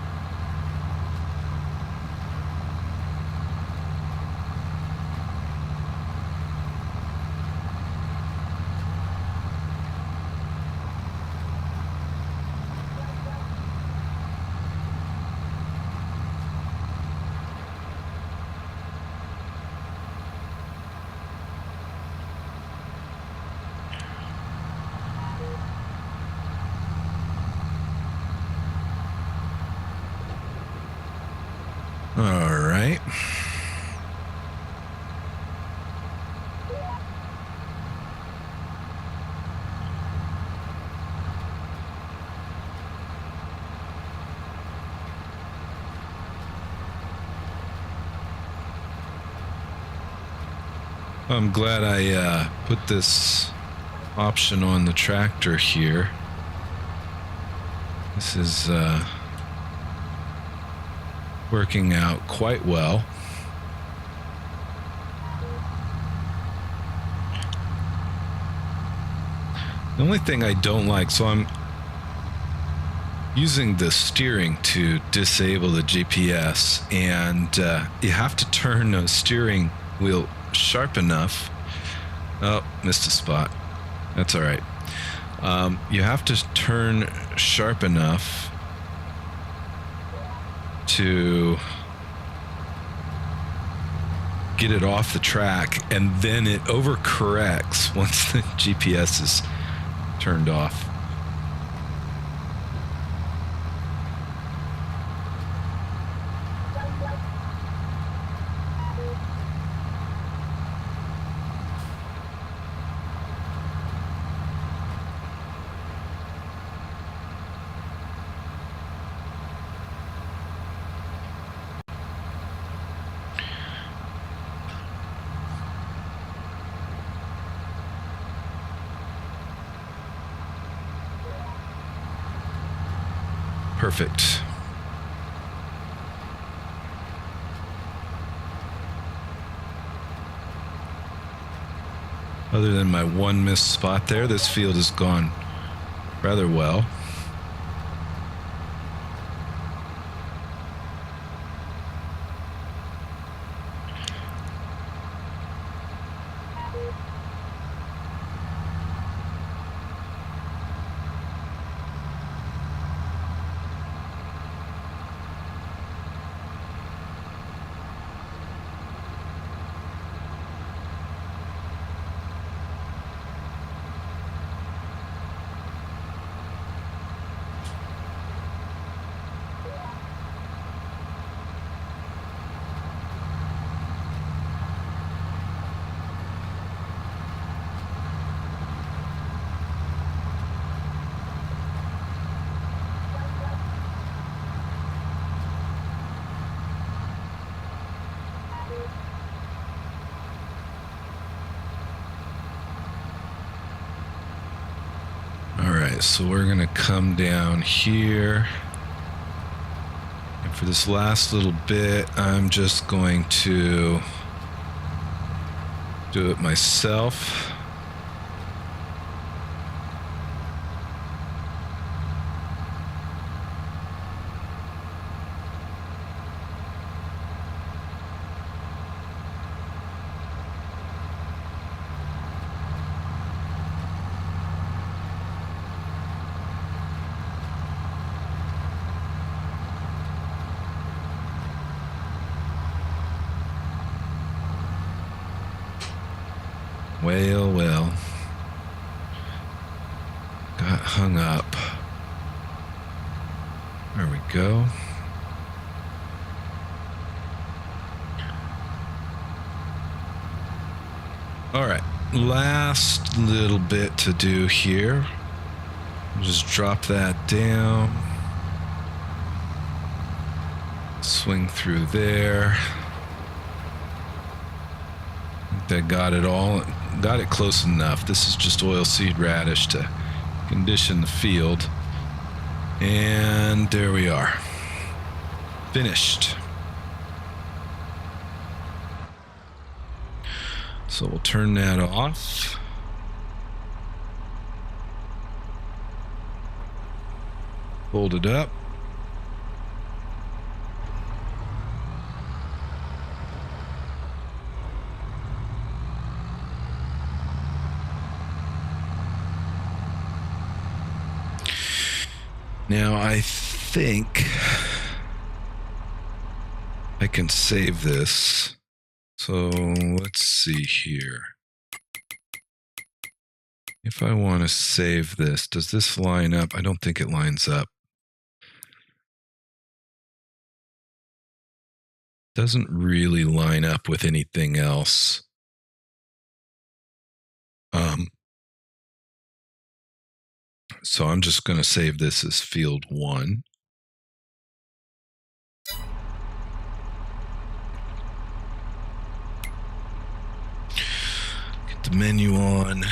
All right. I'm glad I put this option on the tractor here. This is working out quite well. The only thing I don't like, so I'm using the steering to disable the GPS, and you have to turn the steering wheel sharp enough. Oh, missed a spot. That's all right. You have to turn sharp enough to get it off the track, and then it overcorrects once the GPS is turned off. Perfect. Other than my one missed spot there, this field has gone rather well. So we're going to come down here. And for this last little bit, I'm just going to do it myself. Well. Got hung up. There we go. All right, last little bit to do here. Just drop that down. Swing through there. I got it all. Got it close enough. This is just oilseed radish to condition the field. And there we are. Finished. So we'll turn that off. Fold it up. Now I think I can save this. So let's see here. If I want to save this, does this line up? I don't think it lines up. Doesn't really line up with anything else. So I'm just going to save this as field 1. Get the menu on.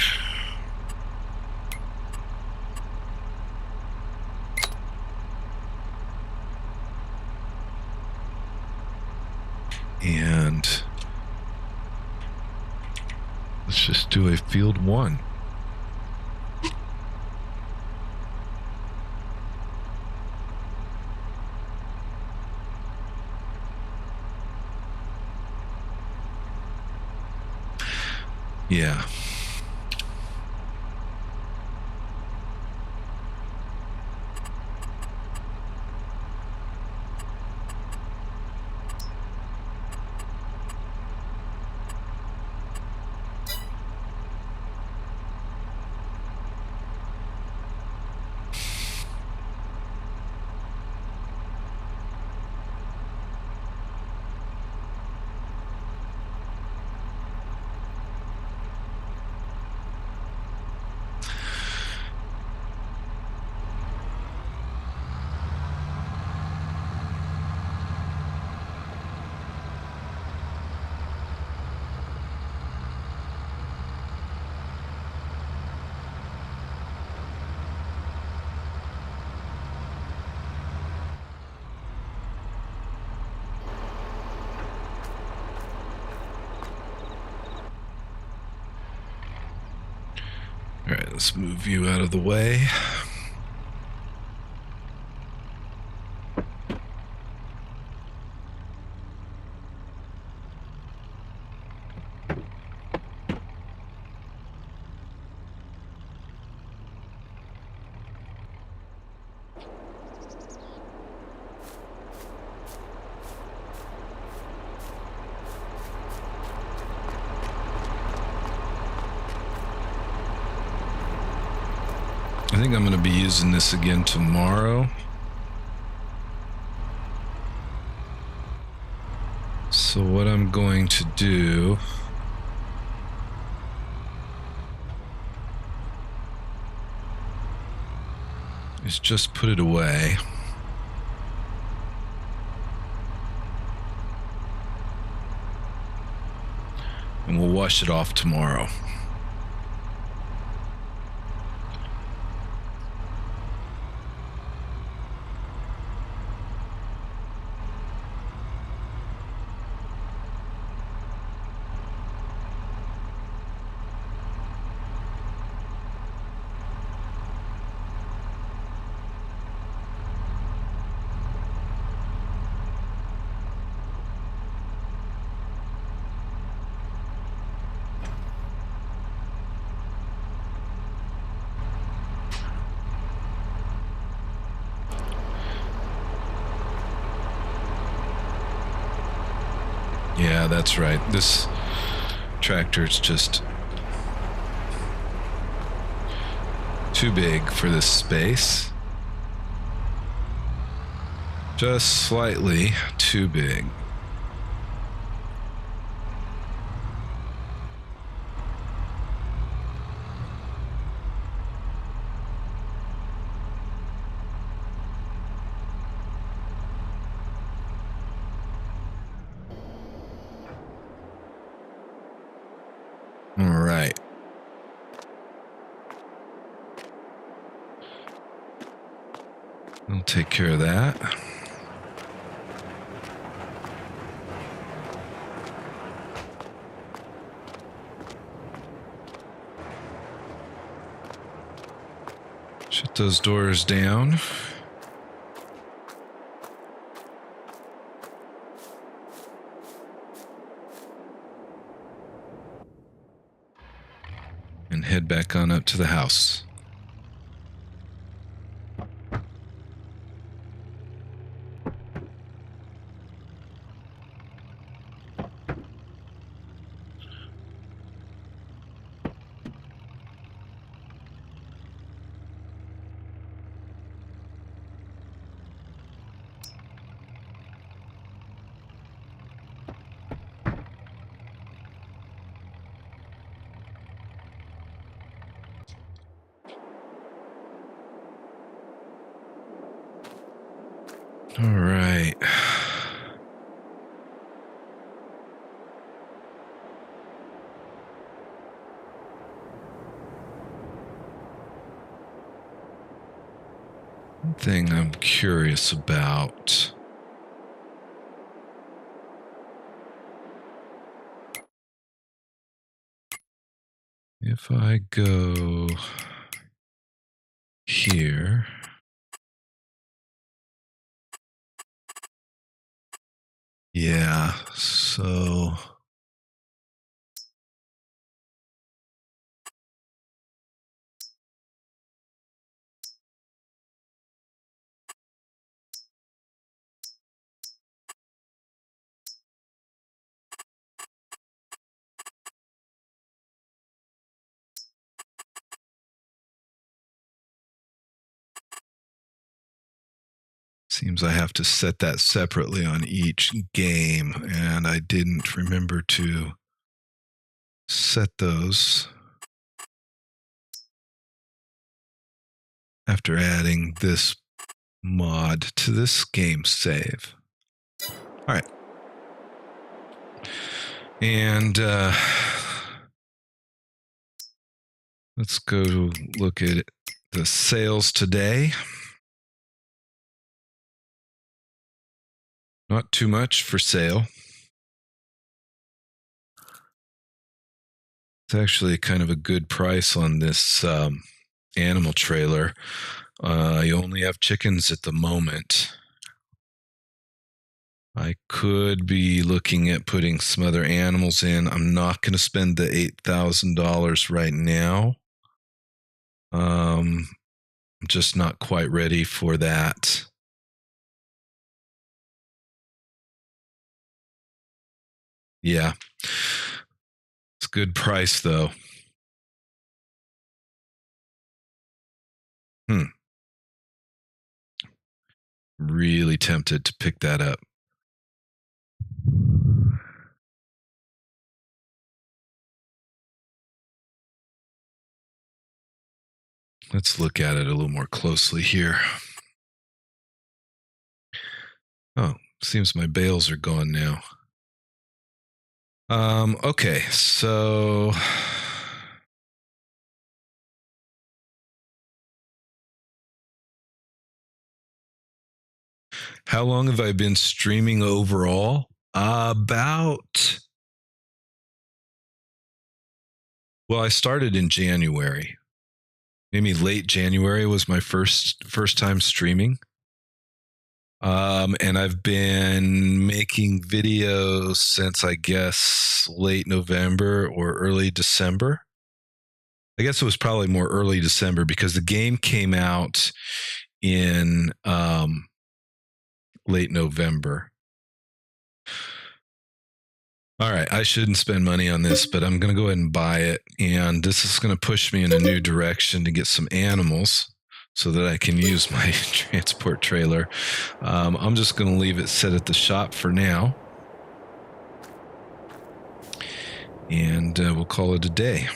And let's just do a field 1. Yeah. All right, let's move you out of the way. I think I'm going to be using this again tomorrow. So what I'm going to do is just put it away. And we'll wash it off tomorrow. Yeah, that's right. This tractor's just too big for this space. Just slightly too big. All right. We'll take care of that. Shut those doors down. And head back on up to the house. All right. One thing I'm curious about. If I go here. Yeah, so Seems I have to set that separately on each game, and I didn't remember to set those after adding this mod to this game save. All right. And let's go look at the sales today. Not too much for sale. It's actually kind of a good price on this animal trailer. I only have chickens at the moment. I could be looking at putting some other animals in. I'm not going to spend the $8,000 right now. I'm just not quite ready for that. Yeah. It's a good price, though. Really tempted to pick that up. Let's look at it a little more closely here. Oh, seems my bales are gone now. Okay, so how long have I been streaming overall? Well, I started in January. Maybe late January was my first time streaming. And I've been making videos since, I guess, late November or early December. I guess it was probably more early December because the game came out in late November. All right, I shouldn't spend money on this, but I'm going to go ahead and buy it. And this is going to push me in a new direction to get some animals so that I can use my transport trailer. I'm just going to leave it set at the shop for now. And we'll call it a day.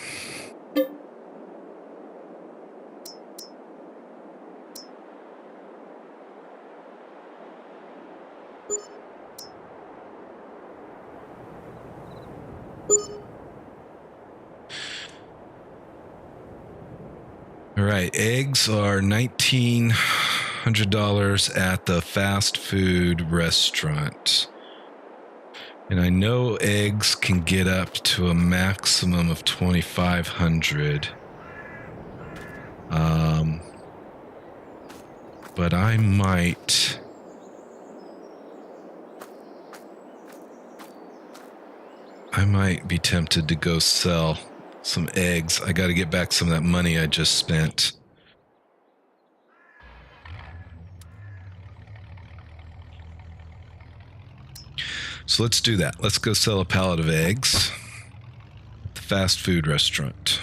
All right, eggs are $1,900 at the fast food restaurant. And I know eggs can get up to a maximum of $2,500. But I might be tempted to go sell some eggs. I got to get back some of that money I just spent. So let's do that. Let's go sell a pallet of eggs at the fast food restaurant.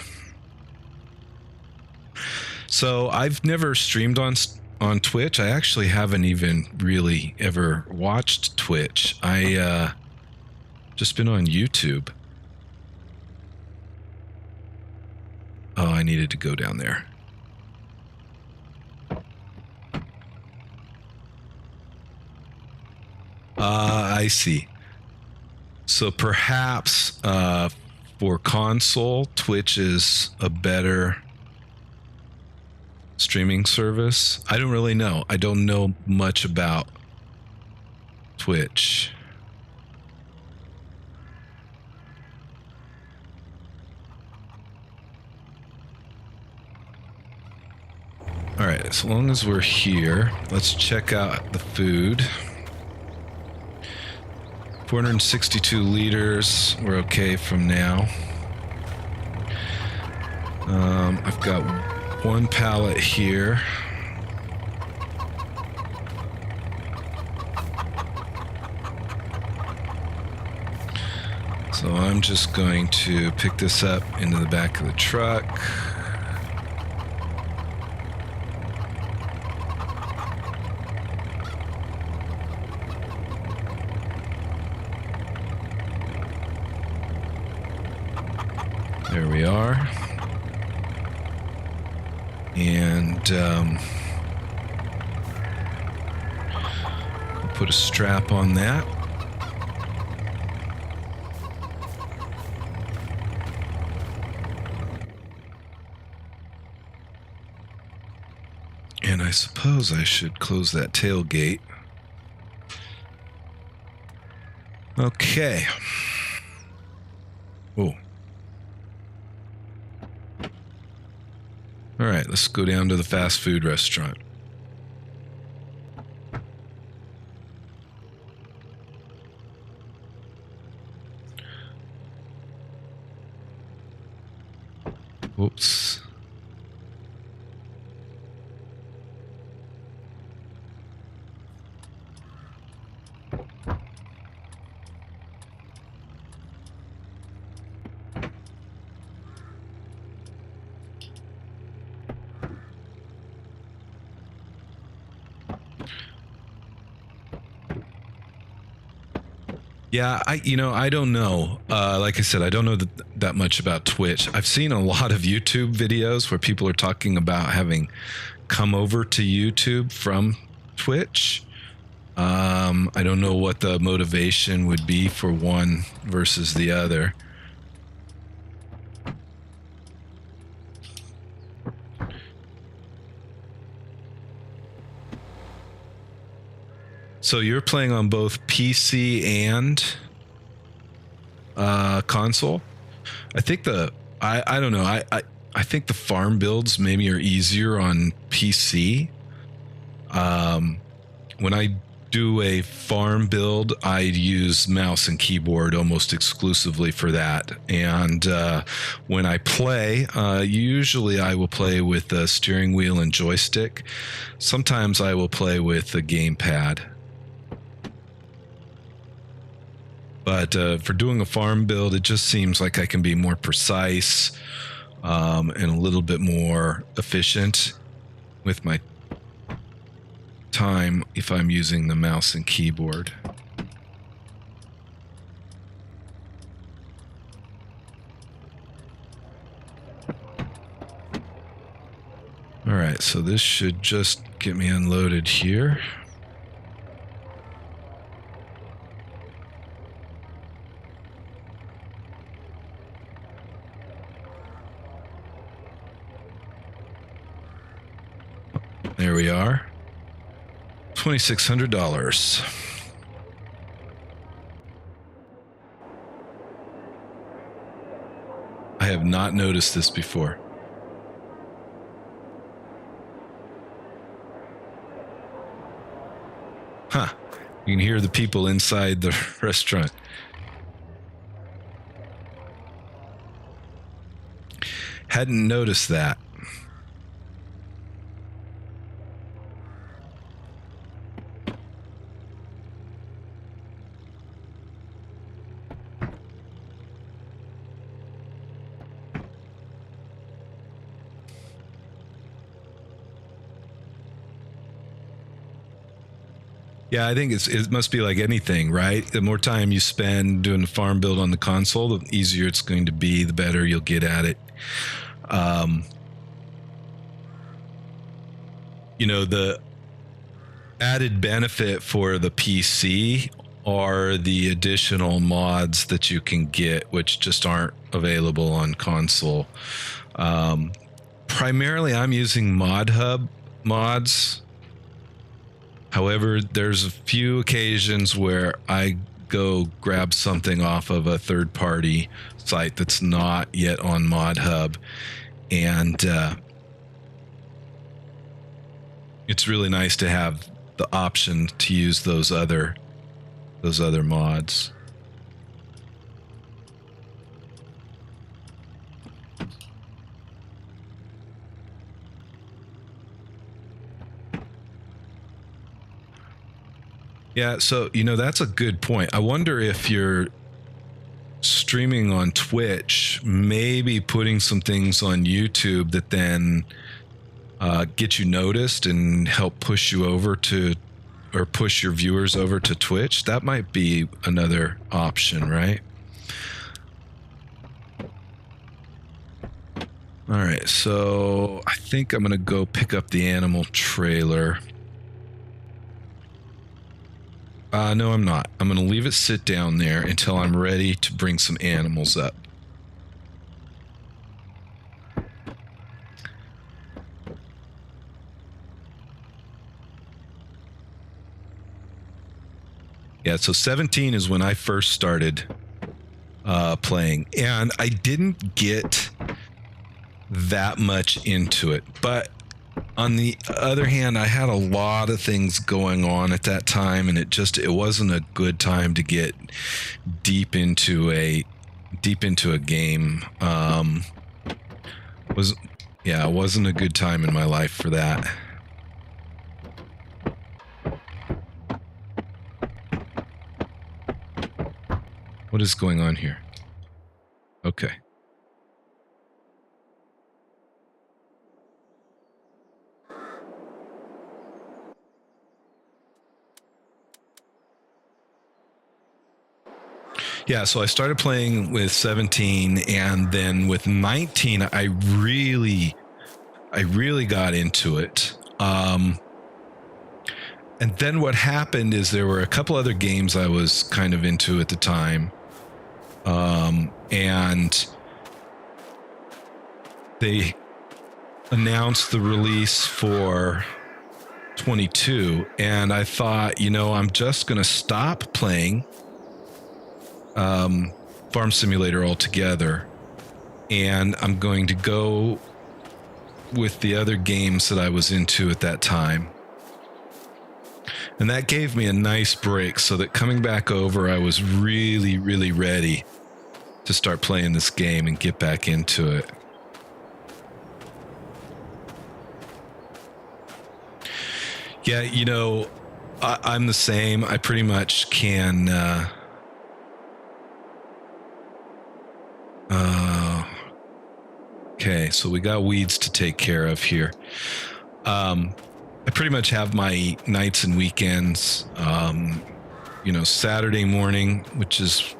So I've never streamed on Twitch. I actually haven't even really ever watched Twitch. I just been on YouTube. Oh, I needed to go down there. I see. So perhaps for console, Twitch is a better streaming service. I don't really know. I don't know much about Twitch. All right, as long as we're here, let's check out the food. 462 liters, we're okay from now. I've got one pallet here. So I'm just going to pick this up into the back of the truck. are. And we'll put a strap on that. And I suppose I should close that tailgate. Okay. Oh. All right, let's go down to the fast food restaurant. Whoops. Yeah, I don't know. Like I said, I don't know that much about Twitch. I've seen a lot of YouTube videos where people are talking about having come over to YouTube from Twitch. I don't know what the motivation would be for one versus the other. So you're playing on both PC and console? I think I don't know. I think the farm builds maybe are easier on PC. When I do a farm build, I use mouse and keyboard almost exclusively for that. And when I play, usually I will play with the steering wheel and joystick. Sometimes I will play with the gamepad. But for doing a farm build, it just seems like I can be more precise and a little bit more efficient with my time if I'm using the mouse and keyboard. All right, so this should just get me unloaded here. There we are. $2,600. I have not noticed this before. Huh. You can hear the people inside the restaurant. Hadn't noticed that. Yeah, I think it must be like anything, right? The more time you spend doing the farm build on the console, the easier it's going to be, the better you'll get at it. The added benefit for the PC are the additional mods that you can get, which just aren't available on console. Primarily, I'm using ModHub mods. However, there's a few occasions where I go grab something off of a third-party site that's not yet on ModHub, and it's really nice to have the option to use those other mods. Yeah, so, that's a good point. I wonder if you're streaming on Twitch, maybe putting some things on YouTube that then get you noticed and help push you over to, or push your viewers over to Twitch. That might be another option, right? All right, so I think I'm going to go pick up the animal trailer. No, I'm not. I'm going to leave it sit down there until I'm ready to bring some animals up. Yeah, so 17 is when I first started playing, and I didn't get that much into it, but on the other hand, I had a lot of things going on at that time, and it wasn't a good time to get deep into a game. It wasn't a good time in my life for that. What is going on here? Okay. Yeah, so I started playing with 17, and then with 19, I really got into it. And then what happened is there were a couple other games I was kind of into at the time. And they announced the release for 22, and I thought, I'm just going to stop playing Farm Simulator altogether, and I'm going to go with the other games that I was into at that time. And that gave me a nice break, so that coming back over, I was really, really ready to start playing this game and get back into it. Yeah, I'm the same. I pretty much can... okay, so we got weeds to take care of here. I pretty much have my nights and weekends. Saturday morning, which is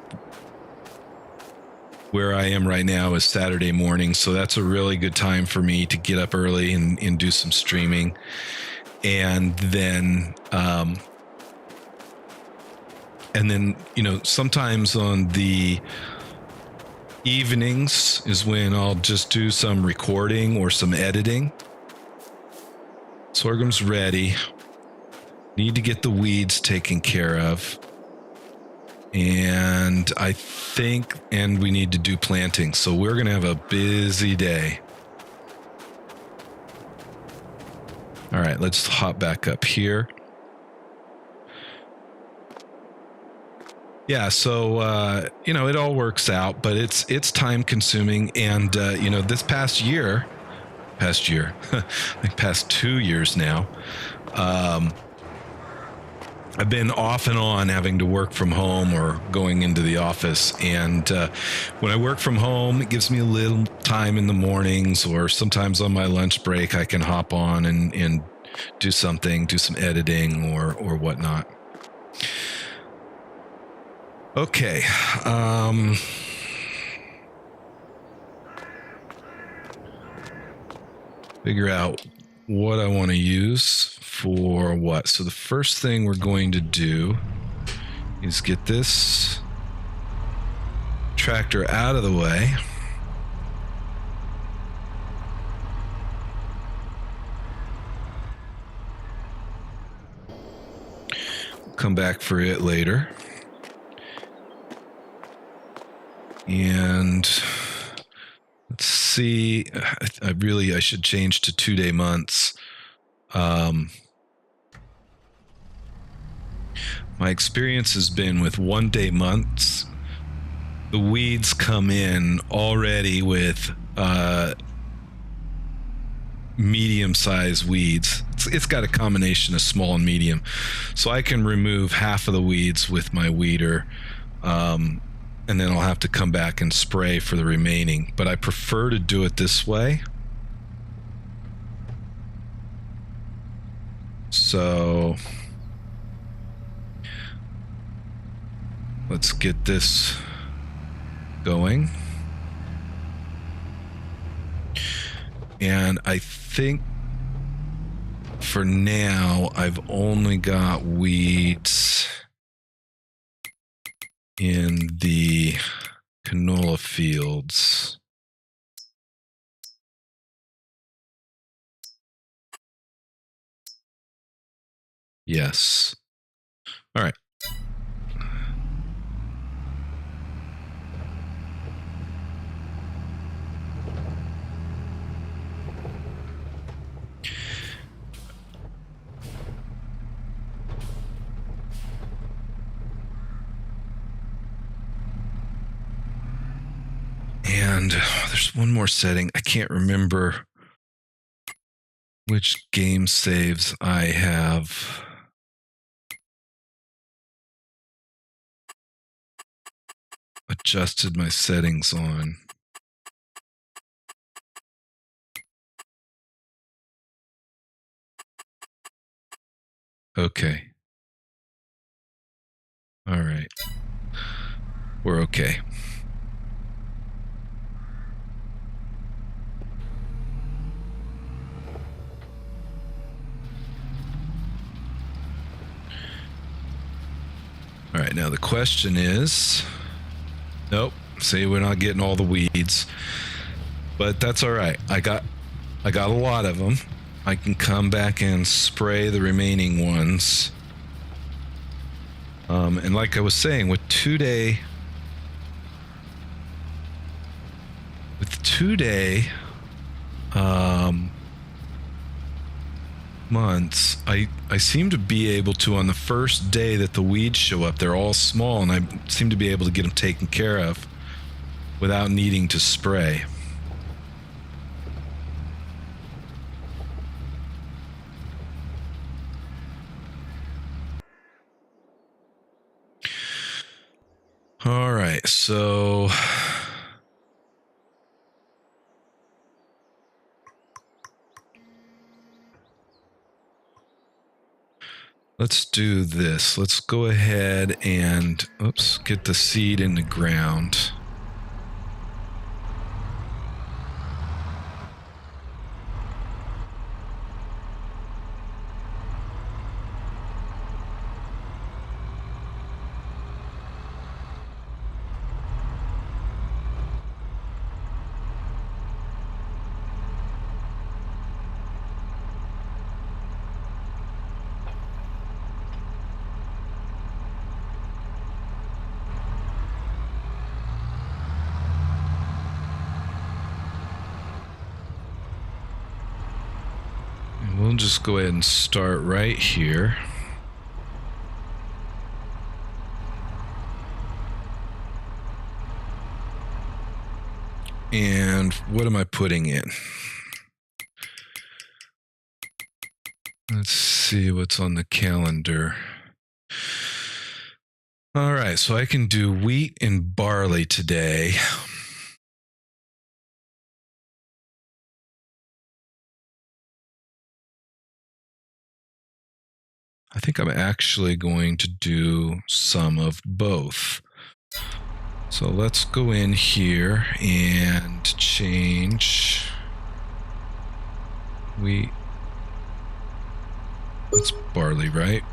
where I am right now, is Saturday morning. So that's a really good time for me to get up early and do some streaming. And then, sometimes on the evenings is when I'll just do some recording or some editing. Sorghum's ready. Need to get the weeds taken care of. And we need to do planting. So we're going to have a busy day. All right, let's hop back up here. Yeah, so, it all works out, but it's time consuming. And, this past 2 years now, I've been off and on having to work from home or going into the office. And when I work from home, it gives me a little time in the mornings, or sometimes on my lunch break, I can hop on and do some editing or whatnot. Okay. Figure out what I want to use for what. So the first thing we're going to do is get this tractor out of the way. Come back for it later. And let's see, I should change to 2-day months. My experience has been with 1-day months. The weeds come in already with medium-sized weeds. It's got a combination of small and medium. So I can remove half of the weeds with my weeder. And then I'll have to come back and spray for the remaining. But I prefer to do it this way. So let's get this going. And I think for now, I've only got weeds in the canola fields. Yes. All right. And there's one more setting. I can't remember which game saves I have adjusted my settings on. Okay. All right. We're okay. All right, now the question is, nope, see, we're not getting all the weeds, but that's all right. I got a lot of them. I can come back and spray the remaining ones. And like I was saying, with two-day months, I seem to be able to, on the first day that the weeds show up, they're all small, and I seem to be able to get them taken care of without needing to spray. All right, so let's do this. Let's go ahead and, get the seed in the ground. We'll just go ahead and start right here. And what am I putting in? Let's see what's on the calendar. All right, so I can do wheat and barley today. I think I'm actually going to do some of both. So let's go in here and change wheat. That's barley, right?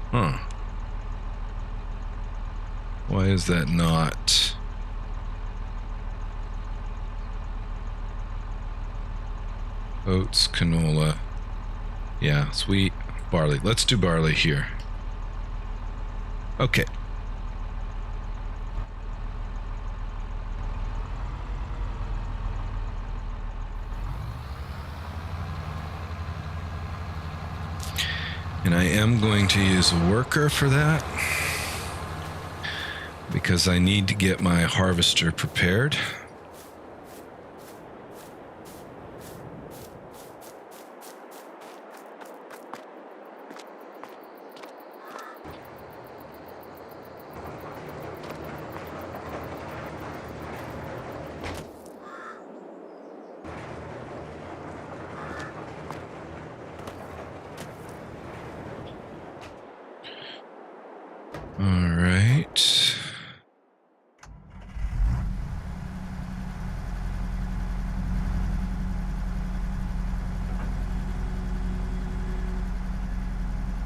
Huh. Why is that not? Oats, canola. Yeah, sweet, barley. Let's do barley here. Okay. And I am going to use a worker for that, because I need to get my harvester prepared. All right.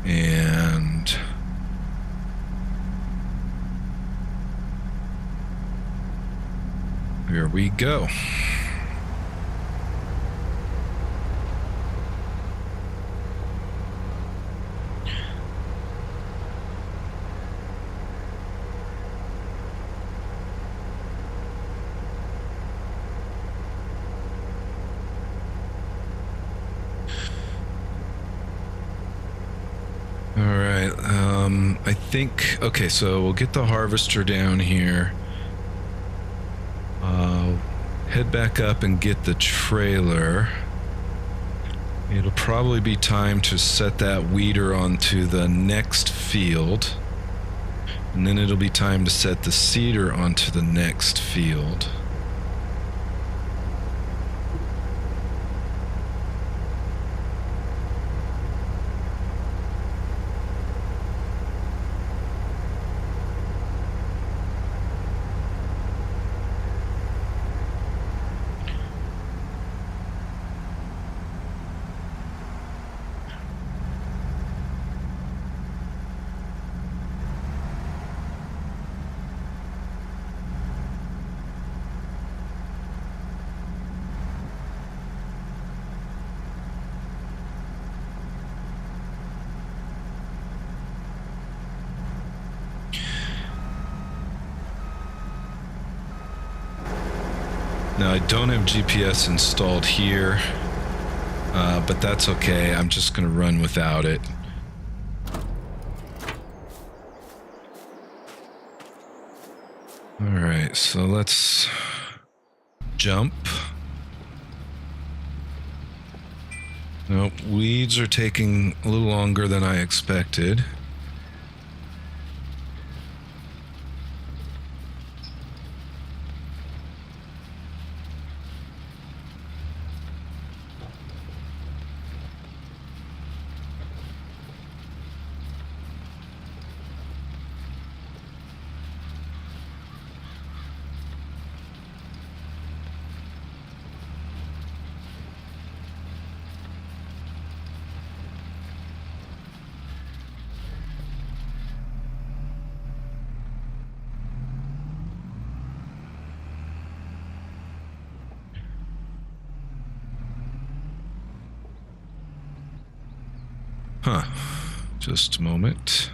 And here we go. All right. I think, okay, so we'll get the harvester down here. Head back up and get the trailer. It'll probably be time to set that weeder onto the next field. And then it'll be time to set the seeder onto the next field. Now I don't have GPS installed here, but that's okay. I'm just going to run without it. All right, so let's jump. Nope, weeds are taking a little longer than I expected. Huh. Just a moment.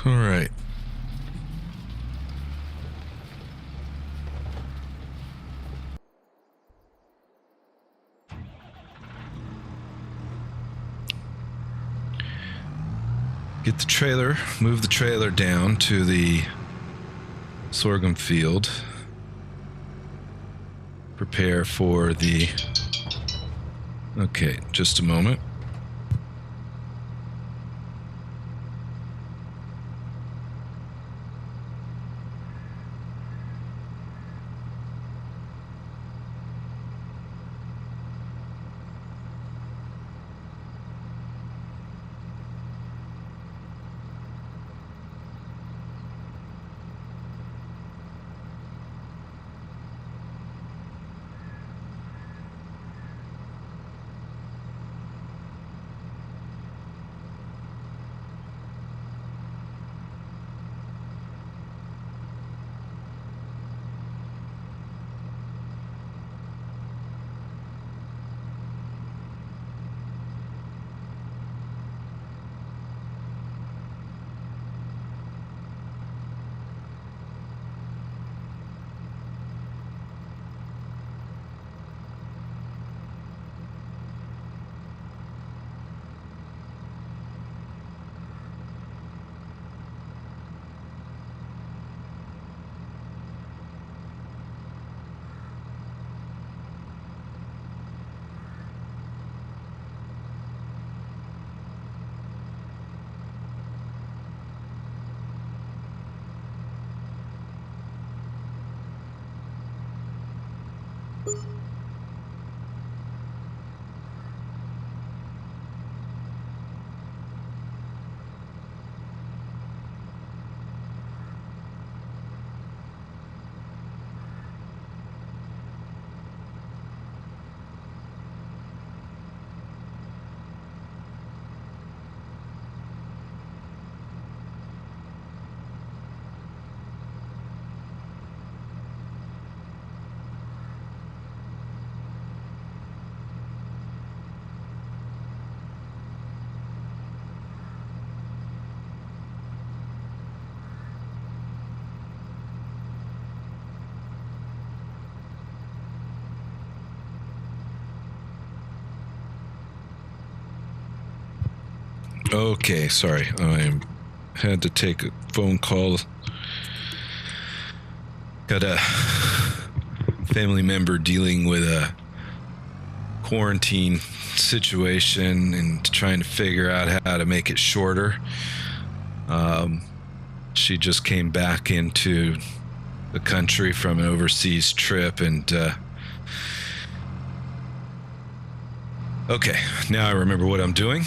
All right. Get the trailer, move the trailer down to the sorghum field. Prepare for the... Okay, just a moment. Okay, sorry. I had to take a phone call. Got a family member dealing with a quarantine situation and trying to figure out how to make it shorter. She just came back into the country from an overseas trip, and okay, now I remember what I'm doing.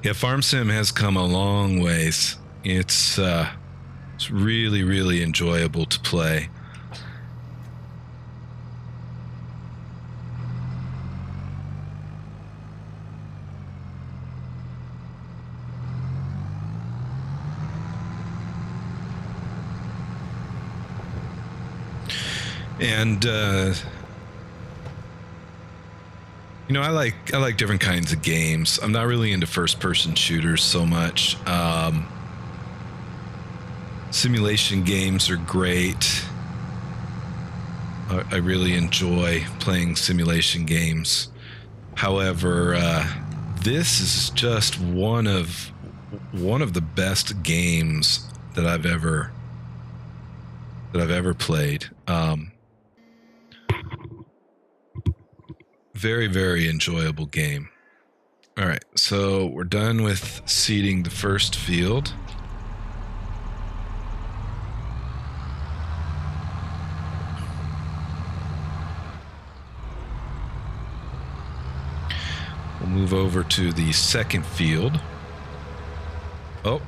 Yeah, Farm Sim has come a long ways. It's really, really enjoyable to play. And you know, I like different kinds of games. I'm not really into first-person shooters so much. Simulation games are great. I really enjoy playing simulation games. However, this is just one of the best games that I've ever played. Very, very enjoyable game. All right, so we're done with seeding the first field. We'll move over to the second field. Oh.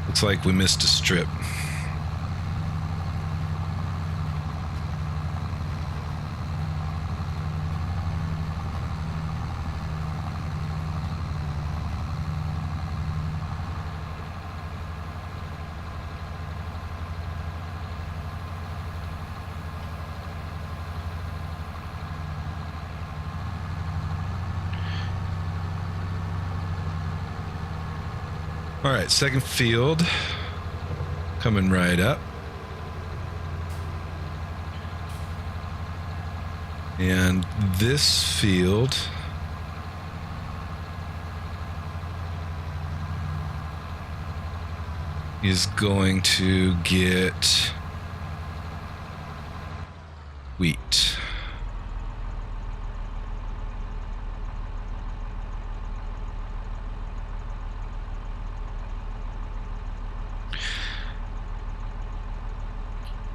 Looks like we missed a strip. All right, second field coming right up. And this field is going to get wheat.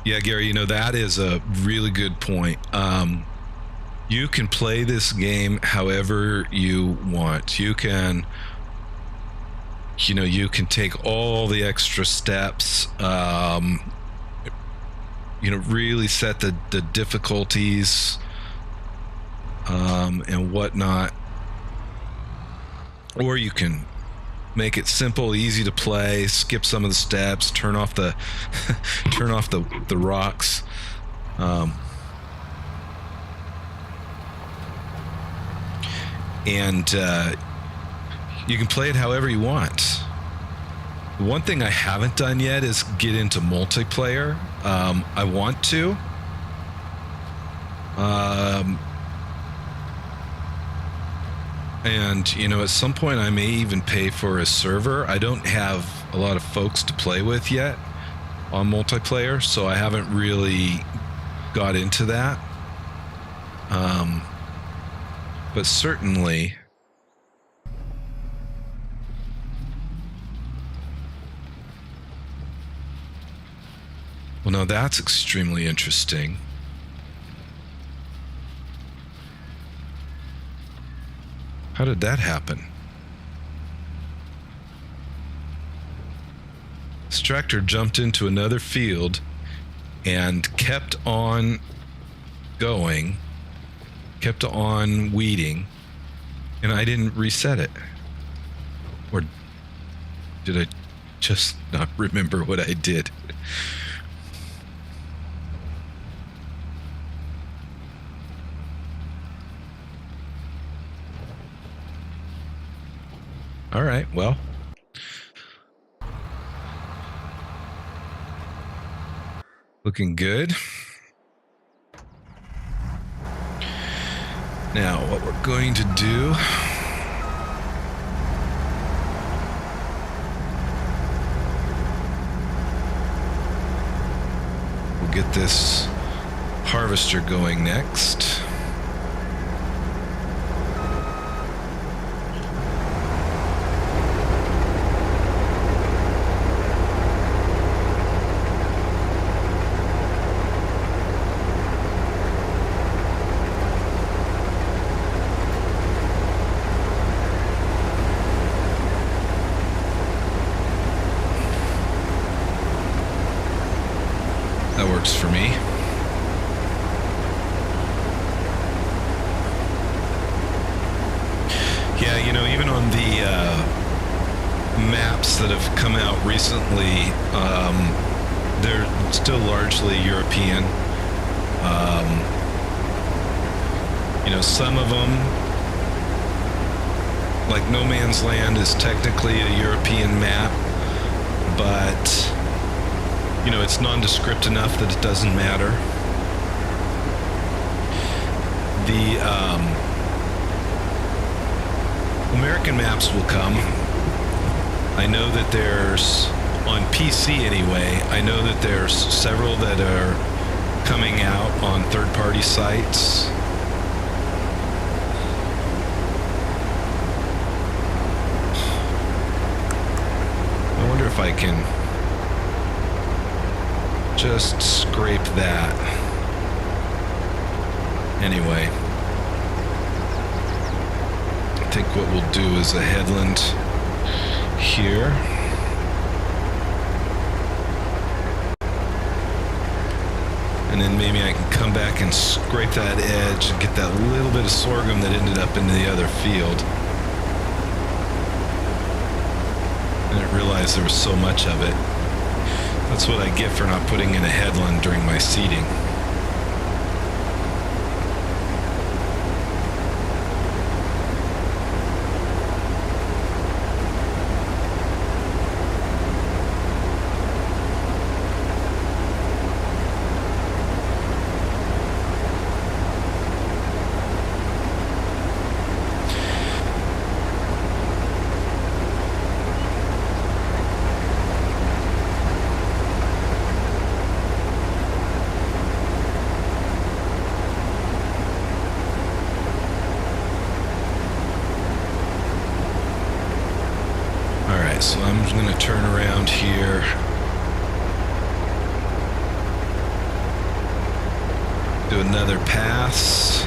Yeah, Gary, you know, that is a really good point. You can play this game however you want. You can take all the extra steps, really set the difficulties and whatnot. Or you can make it simple, easy to play, skip some of the steps, turn off the the rocks. And you can play it however you want. The one thing I haven't done yet is get into multiplayer. I want to. And, you know, at some point I may even pay for a server. I don't have a lot of folks to play with yet on multiplayer, so I haven't really got into that. But certainly, well, no, that's extremely interesting. How did that happen? This tractor jumped into another field and kept on going, kept on weeding, and I didn't reset it. Or did I just not remember what I did? All right, well. Looking good. Now, what we're going to do... we'll get this harvester going next. That works for me. Yeah, you know, even on the maps that have come out recently, they're still largely European. You know, some of them, like No Man's Land, is technically a European map, but you know, it's nondescript enough that it doesn't matter. The American maps will come. I know that there's, on PC anyway, I know that there's several that are coming out on third-party sites. I wonder if I can just scrape that. Anyway, I think what we'll do is a headland here. And then maybe I can come back and scrape that edge and get that little bit of sorghum that ended up into the other field. I didn't realize there was so much of it. That's what I get for not putting in a headland during my seeding. So I'm just going to turn around here. Do another pass.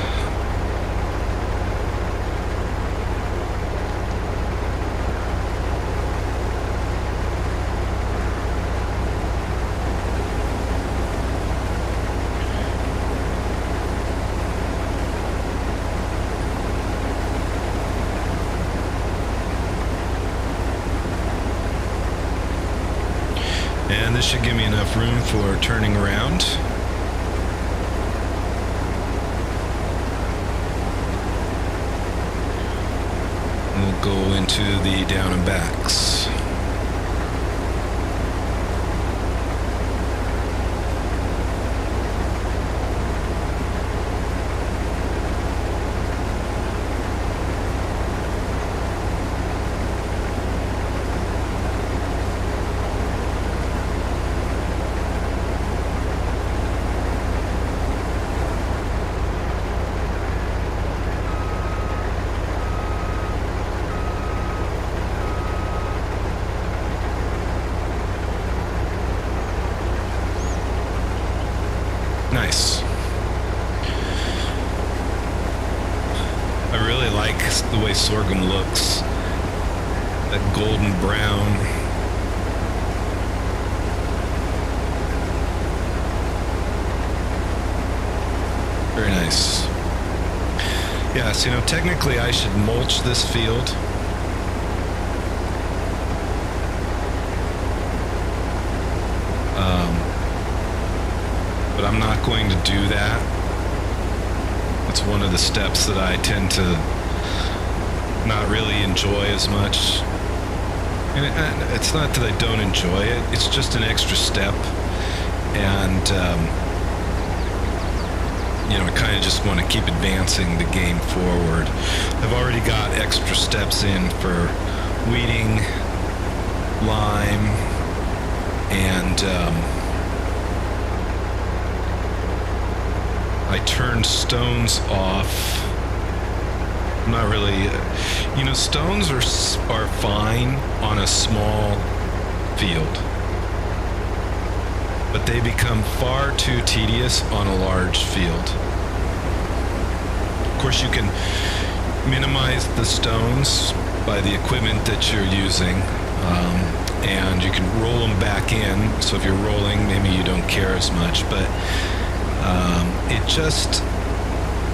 And this should give me enough room for turning around. We'll go into the down and backs. Nice. I really like the way sorghum looks. That golden brown. Very nice. Yeah, so, you know, technically I should mulch this field. But I'm not going to do that. That's one of the steps that I tend to not really enjoy as much. And it's not that I don't enjoy it, it's just an extra step. And, I kind of just want to keep advancing the game forward. I've already got extra steps in for weeding, lime, and I turned stones off. I'm not really, stones are fine on a small field, but they become far too tedious on a large field. Of course, you can minimize the stones by the equipment that you're using, and you can roll them back in. So if you're rolling, maybe you don't care as much, but it just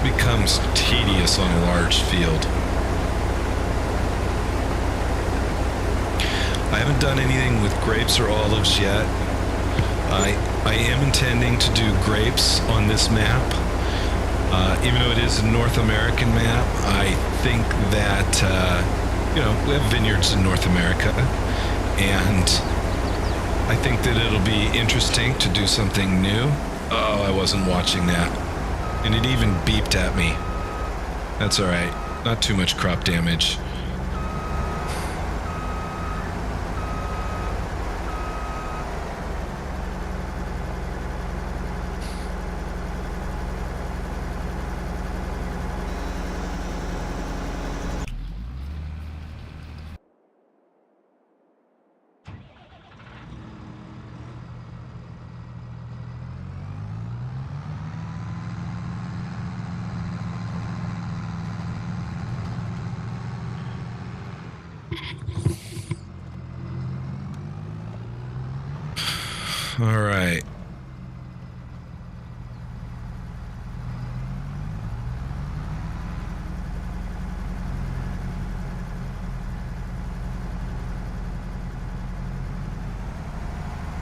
becomes tedious on a large field. I haven't done anything with grapes or olives yet. I am intending to do grapes on this map. Even though it is a North American map, I think that, we have vineyards in North America, and I think that it'll be interesting to do something new. Oh, I wasn't watching that. And it even beeped at me. That's all right. Not too much crop damage. All right.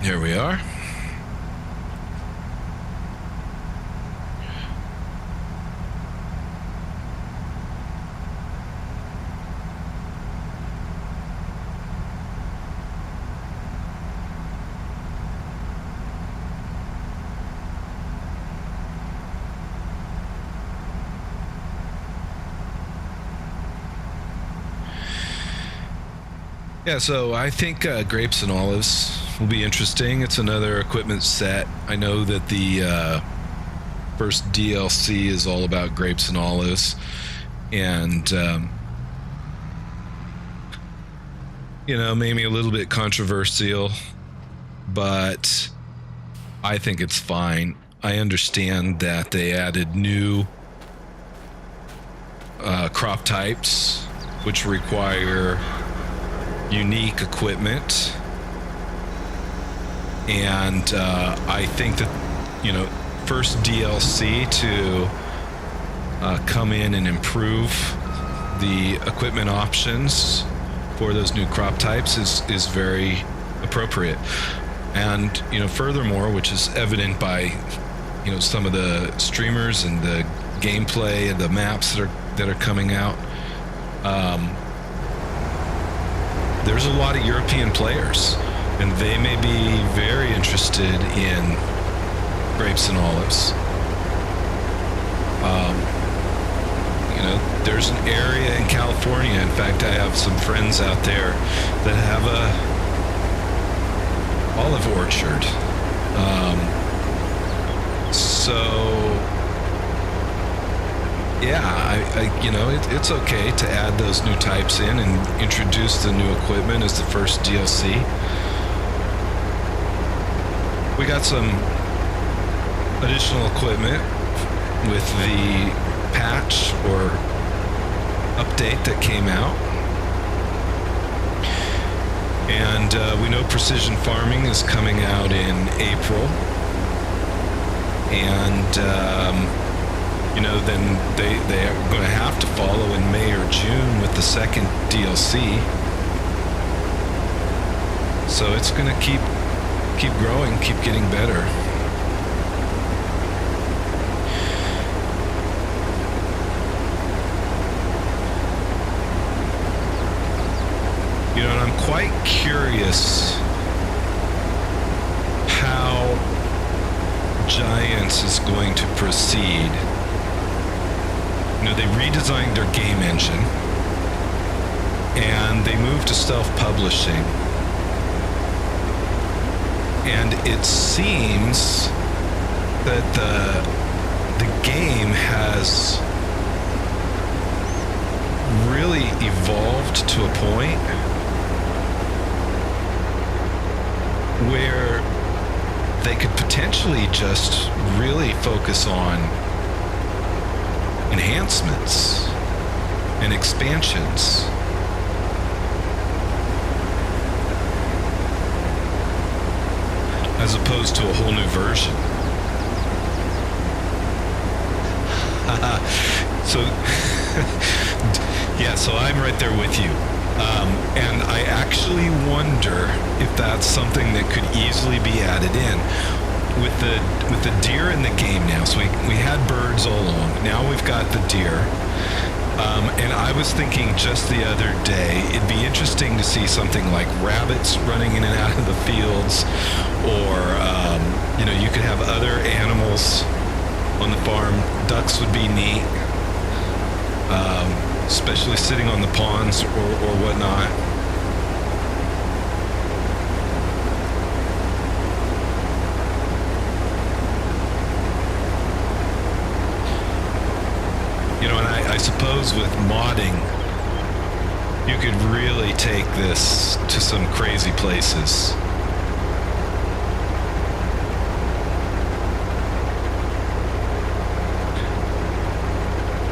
Here we are. Yeah, so I think grapes and olives will be interesting. It's another equipment set. I know that the first DLC is all about grapes and olives, and maybe a little bit controversial, but I think it's fine. I understand that they added new crop types, which require unique equipment, and I think that first DLC to come in and improve the equipment options for those new crop types is very appropriate. And furthermore, which is evident by some of the streamers and the gameplay and the maps that are coming out, there's a lot of European players, and they may be very interested in grapes and olives. Theres an area in California. In fact, I have some friends out there that have a olive orchard. It's okay to add those new types in and introduce the new equipment as the first DLC. We got some additional equipment with the patch or update that came out. And we know precision farming is coming out in April. And then they are going to have to follow in May or June with the second DLC. So it's going to keep growing, keep getting better. And I'm quite curious how Giants is going to proceed. They redesigned their game engine and they moved to self-publishing. And it seems that the game has really evolved to a point where they could potentially just really focus on enhancements and expansions. As opposed to a whole new version. So I'm right there with you. And I actually wonder if that's something that could easily be added in. With the deer in the game now, so we had birds all along. Now we've got the deer. And I was thinking just the other day, it'd be interesting to see something like rabbits running in and out of the fields, or you could have other animals on the farm. Ducks would be neat, especially sitting on the ponds or whatnot. And I suppose with modding, you could really take this to some crazy places.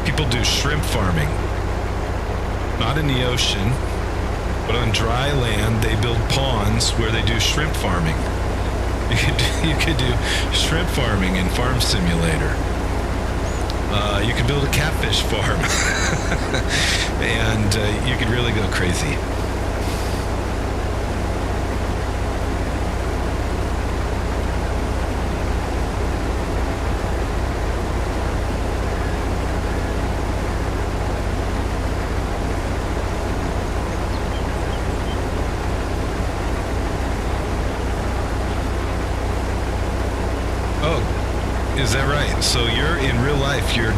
People do shrimp farming, not in the ocean, but on dry land. They build ponds where they do shrimp farming. You could do shrimp farming in Farm Simulator. You could build a catfish farm, and you could really go crazy. Is that right? So you're in real life, you're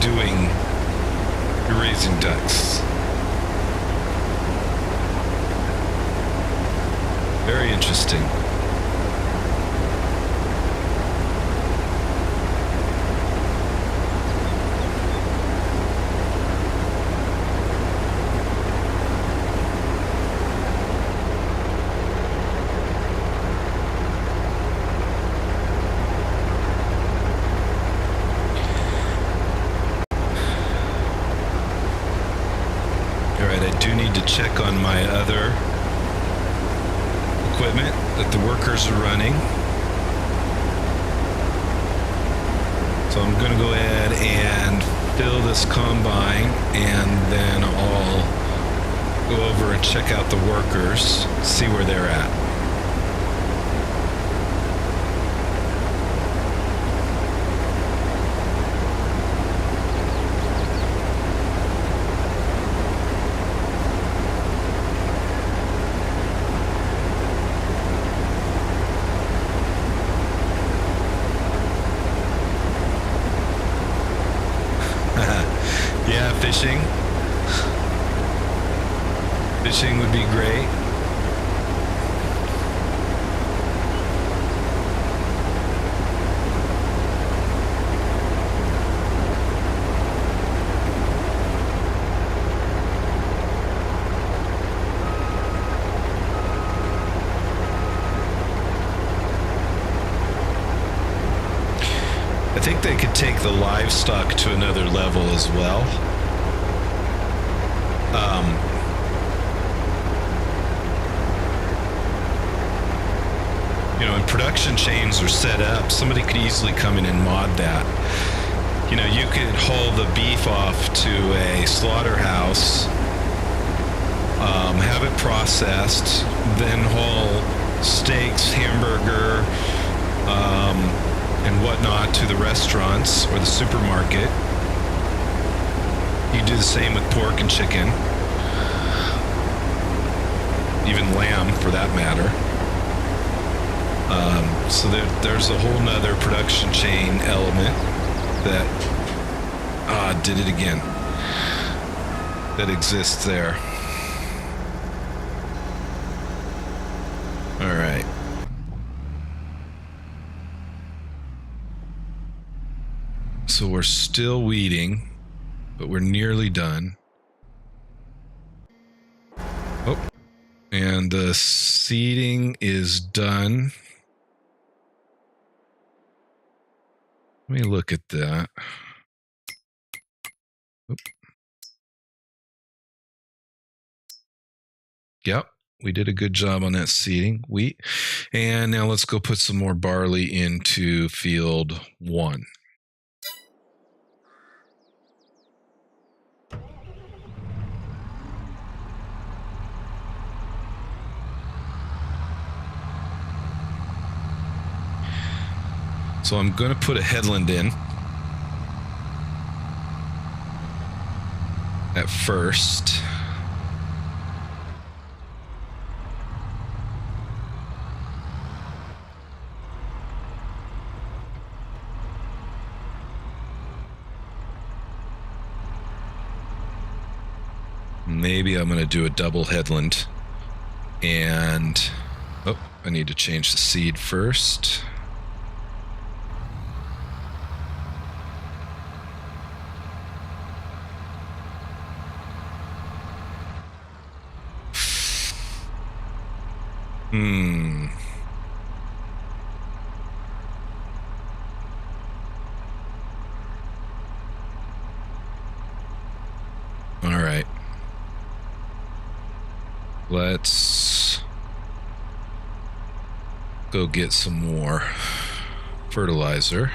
raising ducks. Very interesting. Check on my other equipment that the workers are running. So I'm going to go ahead and fill this combine, and then I'll go over and check out the workers, see where they're at. Fishing would be great. I think they could take the livestock to another level as well. When production chains are set up, somebody could easily come in and mod that. You could haul the beef off to a slaughterhouse, have it processed, then haul steaks, hamburger, and whatnot to the restaurants or the supermarket. You do the same with pork and chicken. even lamb for that matter. So there's a whole nother production chain element that did it again, that exists there. All right. So we're still weeding, but we're nearly done. Oh, and the seeding is done. Let me look at that. Oop. Yep, we did a good job on that seeding. Wheat. And now let's go put some more barley into field 1. So I'm going to put a headland in at first. Maybe I'm going to do a double headland. And, oh, I need to change the seed first. All right. Let's go get some more fertilizer.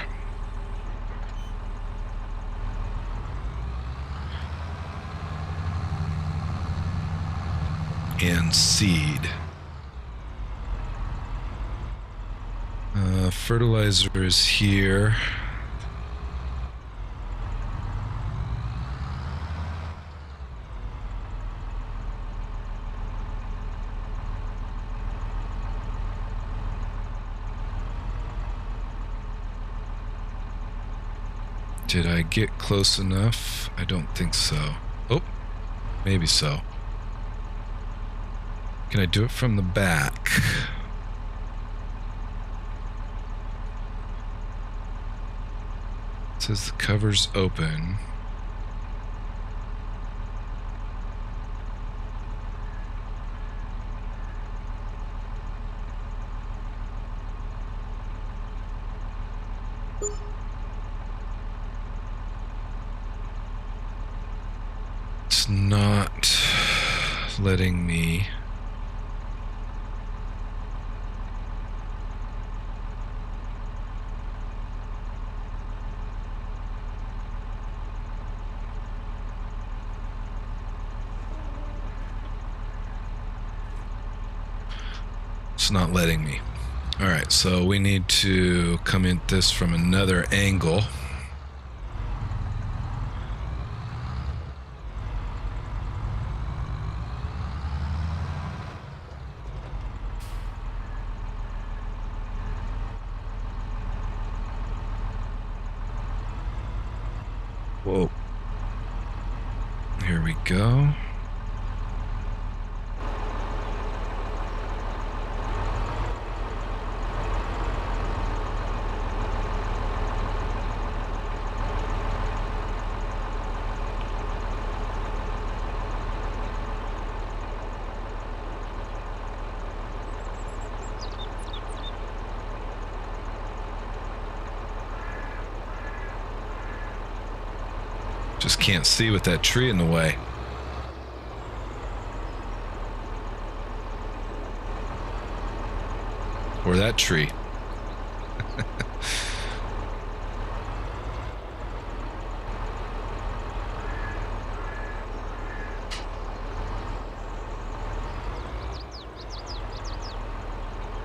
And seed. Fertilizer is here. Did I get close enough? I don't think so. Oh, maybe so. Can I do it from the back? It says the cover's open. It's not letting me. It's not letting me. All right, so we need to come at this from another angle. Whoa. Here we go. Just can't see with that tree in the way. Or that tree.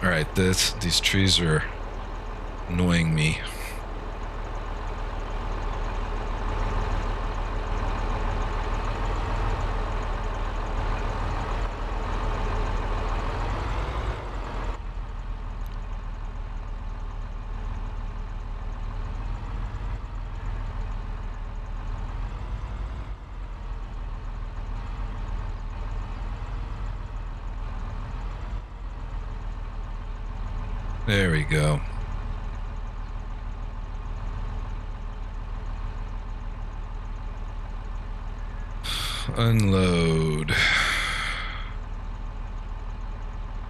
All right, these trees are annoying me. There we go. Unload.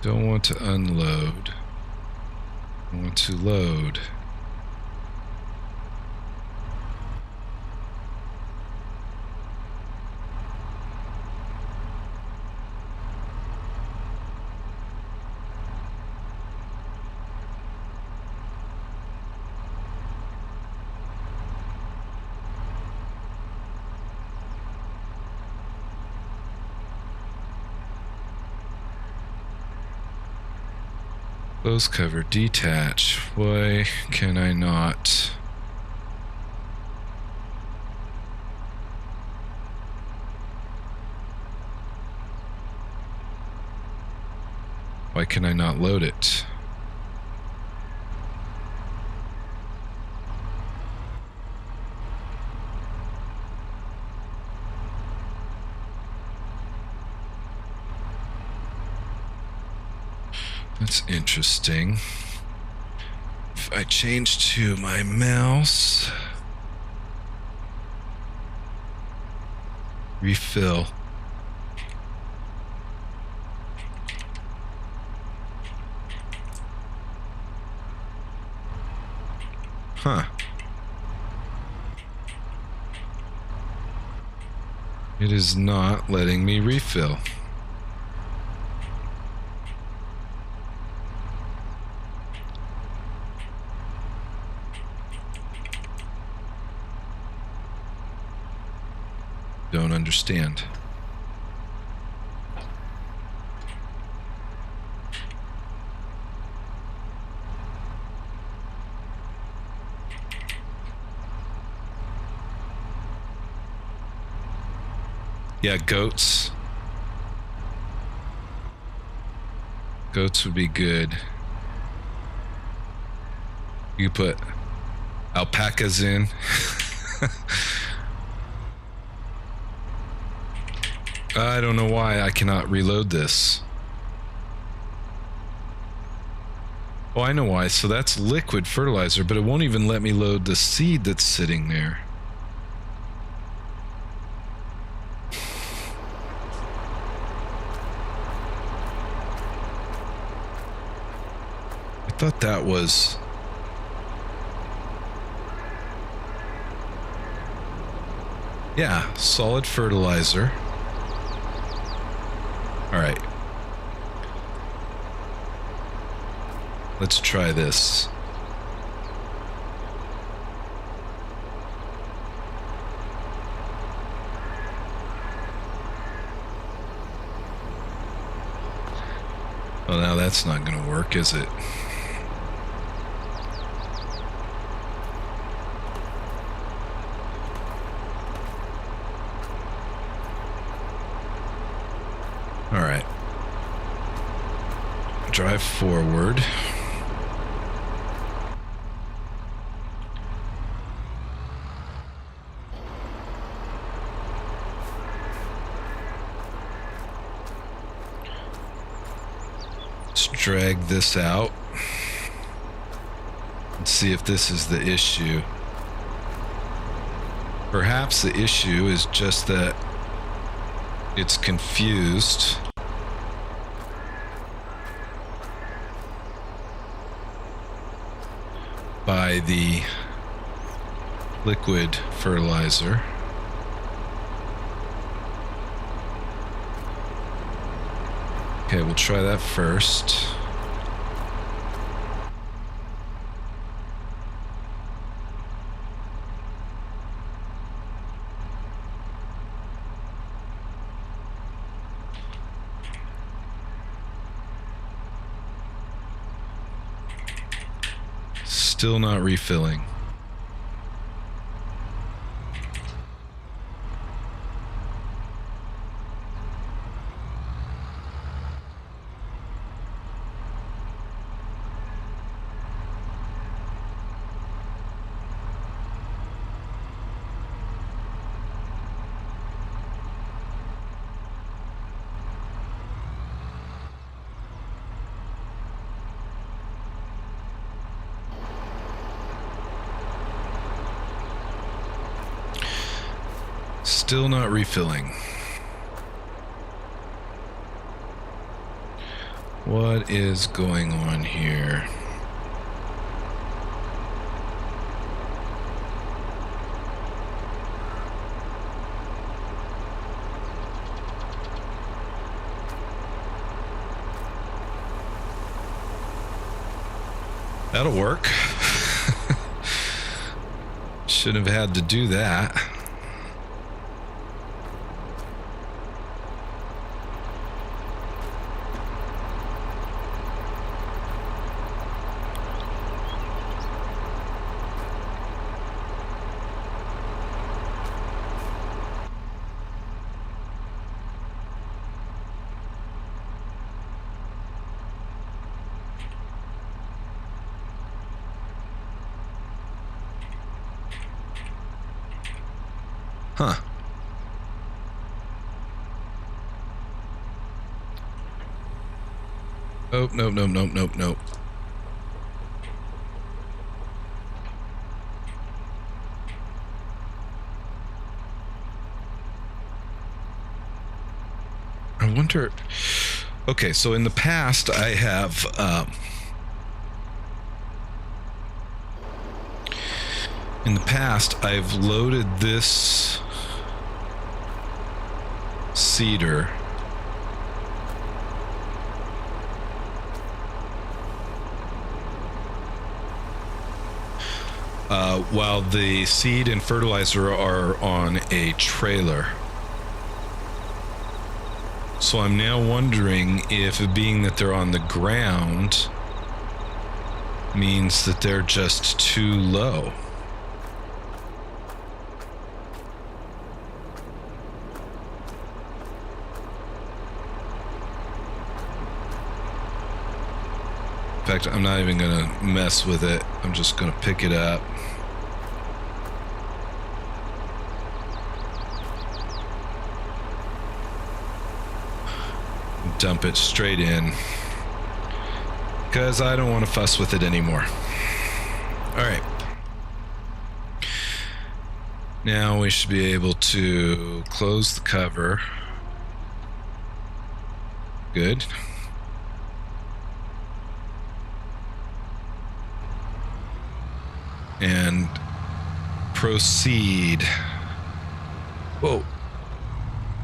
Don't want to unload. I want to load. Close cover, detach. Why can I not? Why can I not load it? That's interesting. If I change to my mouse, refill. Huh. It is not letting me refill. Don't understand. Yeah, goats. Goats would be good. You put alpacas in. I don't know why I cannot reload this. Oh, I know why. So that's liquid fertilizer, but it won't even let me load the seed that's sitting there. I thought that was... Yeah, solid fertilizer. All right. Let's try this. Well, now that's not going to work, is it? All right. Drive forward. Let's drag this out. Let's see if this is the issue. Perhaps the issue is just that it's confused. By the liquid fertilizer. Okay, we'll try that first. Still not refilling. still not refilling. What is going on here? That'll work. Should have had to do that. Huh. Oh, nope. I wonder... Okay, so in the past, I have... in the past, I've loaded this seeder while the seed and fertilizer are on a trailer. So I'm now wondering if, being that they're on the ground, means that they're just too low. In fact, I'm not even gonna mess with it. I'm just gonna pick it up. Dump it straight in. Because I don't want to fuss with it anymore. Alright. Now we should be able to close the cover. Good. And proceed. Whoa.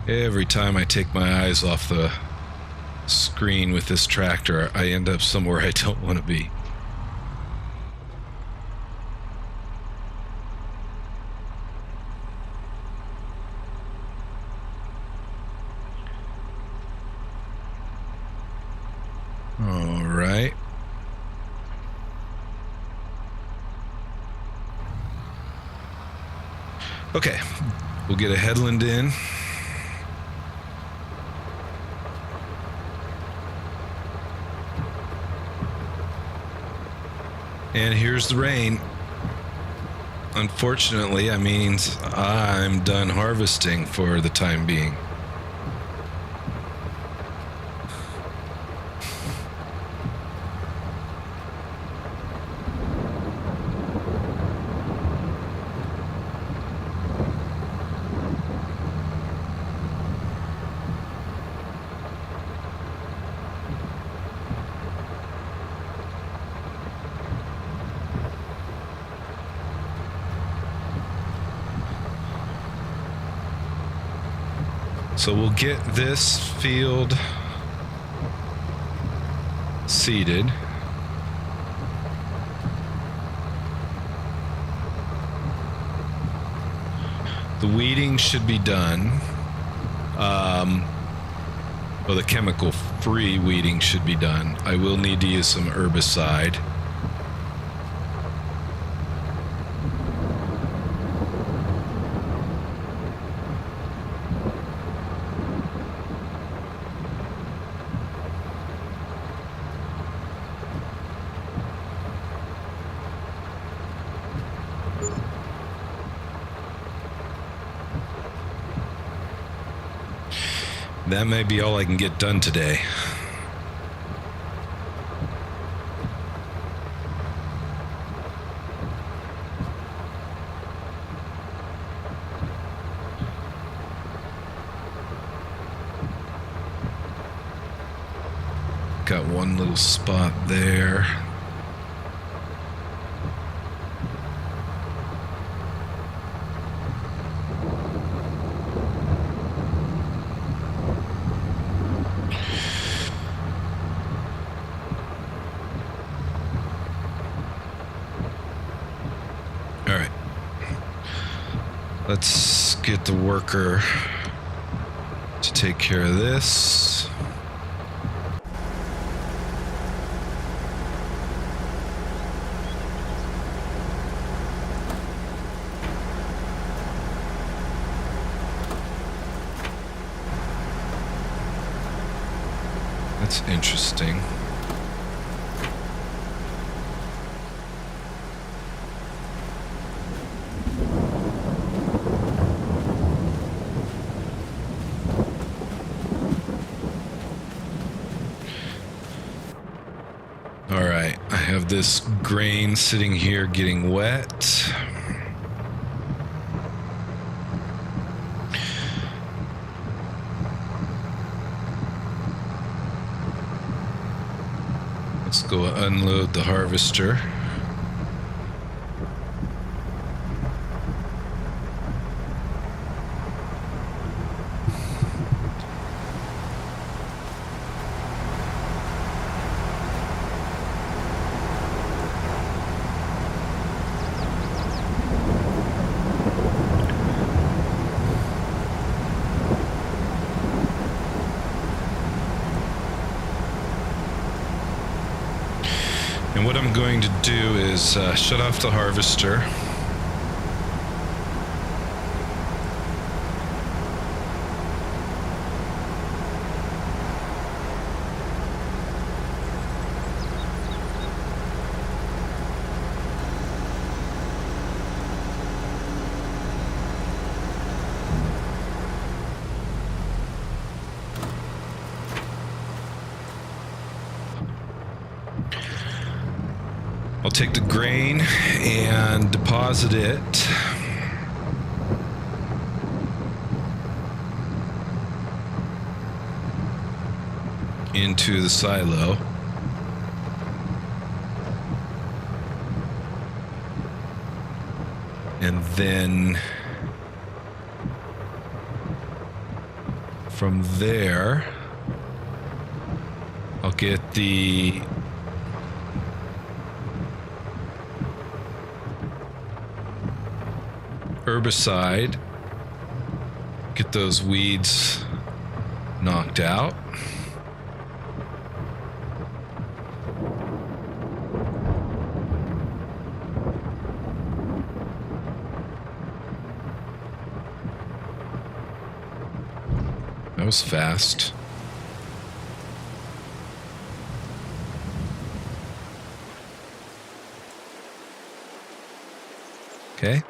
Every time I take my eyes off the screen with this tractor, I end up somewhere I don't want to be. All right. Okay, we'll get a headland in. And here's the rain. Unfortunately, that means I'm done harvesting for the time being. So we'll get this field seeded. The weeding should be done. Well, the chemical-free weeding should be done. I will need to use some herbicide. That may be all I can get done today. Got one little spot there. All right. Let's get the worker to take care of this. That's interesting. All right, I have this grain sitting here getting wet. Let's go unload the harvester. And what I'm going to do is shut off the harvester. I'll take the grain and deposit it into the silo. And then from there, I'll get the herbicide, get those weeds knocked out. That was fast. Okay.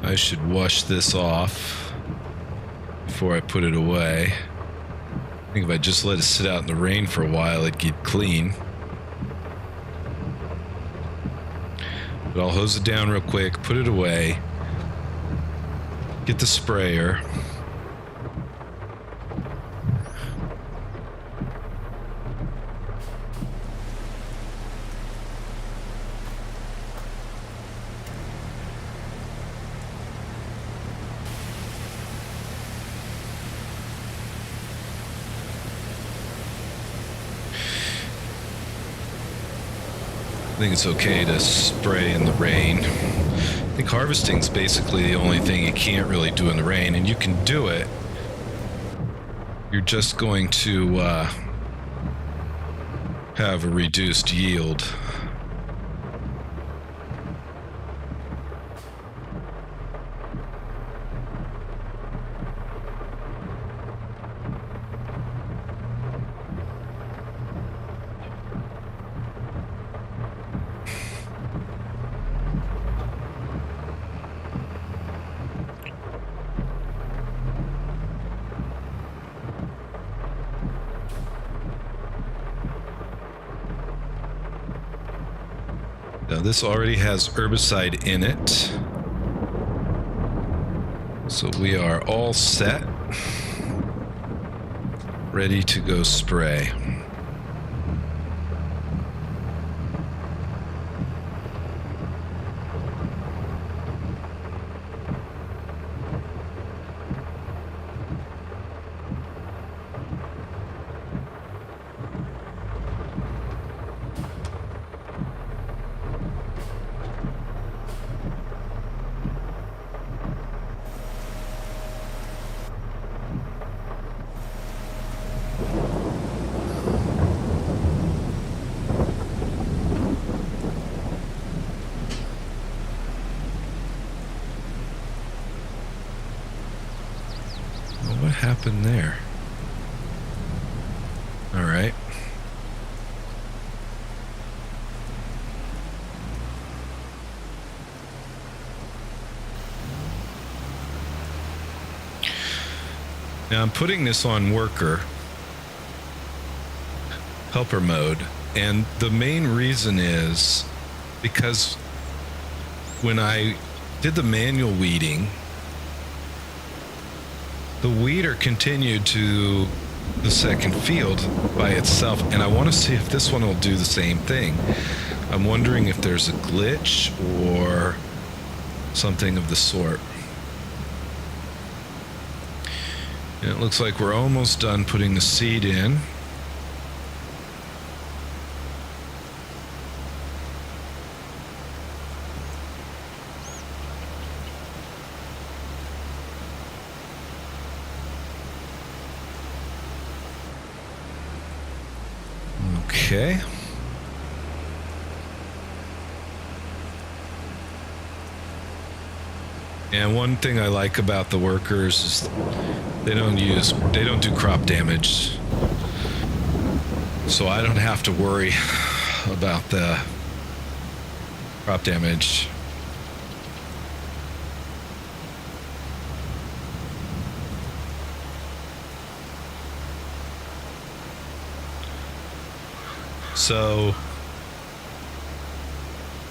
I should wash this off before I put it away. I think if I just let it sit out in the rain for a while, it'd get clean. But I'll hose it down real quick, put it away, get the sprayer. I think it's okay to spray in the rain. I think harvesting's basically the only thing you can't really do in the rain, and you can do it. You're just going to have a reduced yield. this already has herbicide in it. So we are all set. Ready to go spray. What happened there? All right. Now I'm putting this on worker, helper mode, and the main reason is because when I did the manual weeding, the weeder continued to the second field by itself, and I want to see if this one will do the same thing. I'm wondering if there's a glitch or something of the sort. And it looks like we're almost done putting the seed in. Okay. And one thing I like about the workers is they don't do crop damage. So I don't have to worry about the crop damage. So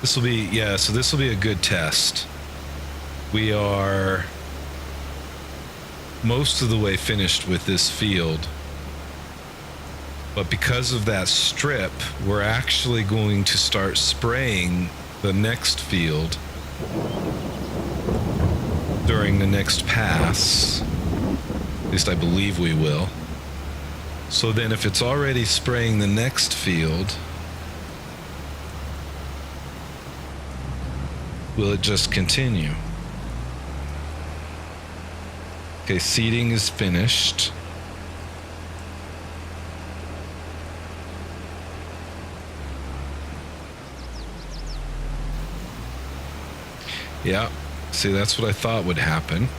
this will be, so this will be a good test. We are most of the way finished with this field, but because of that strip, we're actually going to start spraying the next field during the next pass. At least I believe we will. So then if it's already spraying the next field, will it just continue? Okay, seeding is finished. Yeah, see, that's what I thought would happen.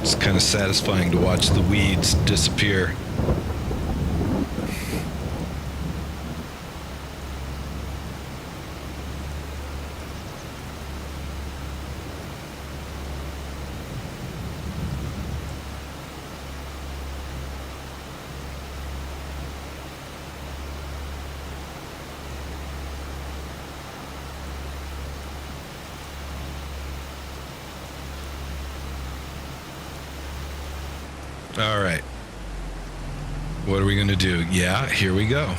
It's kind of satisfying to watch the weeds disappear. All right. What are we going to do? Yeah, here we go.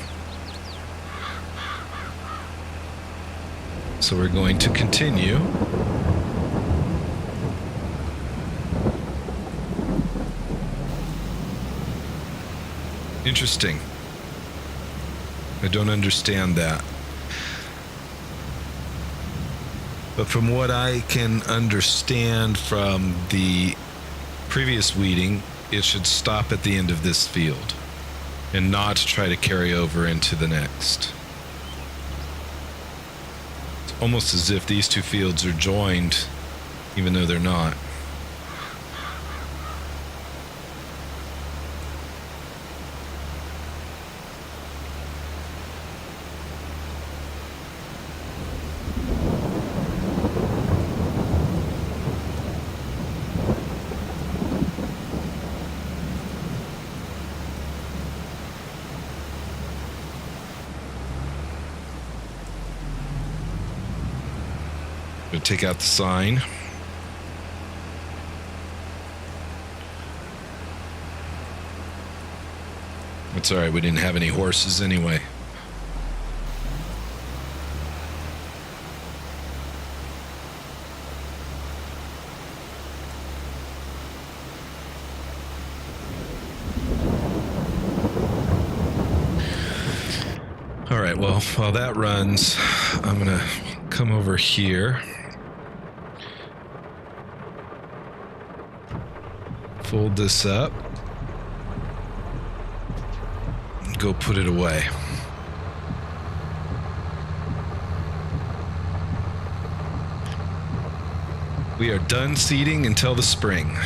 So we're going to continue. Interesting. I don't understand that. But from what I can understand from the previous weeding, it should stop at the end of this field and not try to carry over into the next. It's almost as if these two fields are joined, even though they're not. Gonna take out the sign. It's all right, we didn't have any horses anyway. All right, well, while that runs, I'm gonna come over here. Fold this up. Go put it away. We are done seeding until the spring.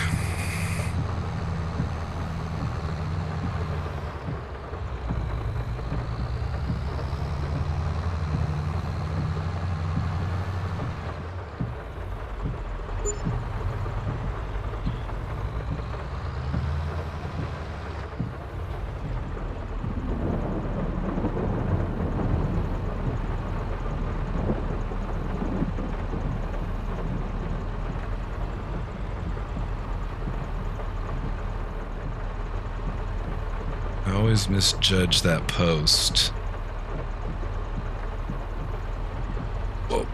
I always misjudge that post. Whoa,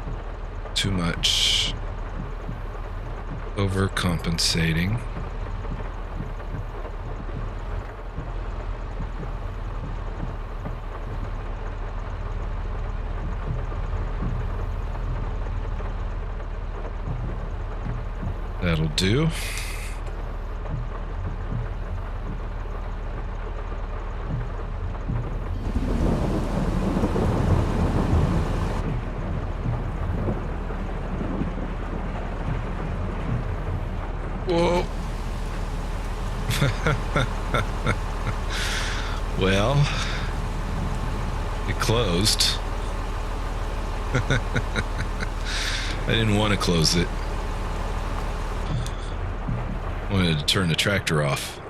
too much. Overcompensating. That'll do. Whoa. Well, it closed. I didn't want to close it. I wanted to turn the tractor off.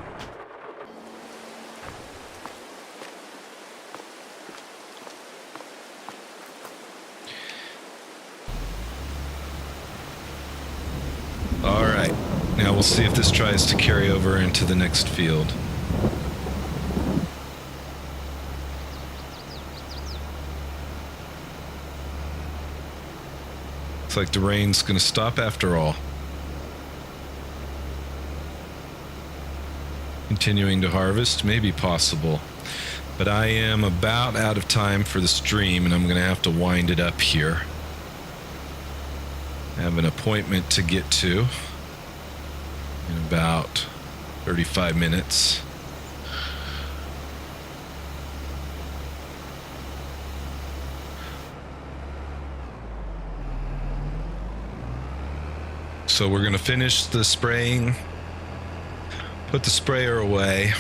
All right. Now we'll see if this tries to carry over into the next field. Looks like the rain's going to stop after all. Continuing to harvest may be possible, but I am about out of time for the stream and I'm going to have to wind it up here. I have an appointment to get to in about 35 minutes. So we're going to finish the spraying, put the sprayer away.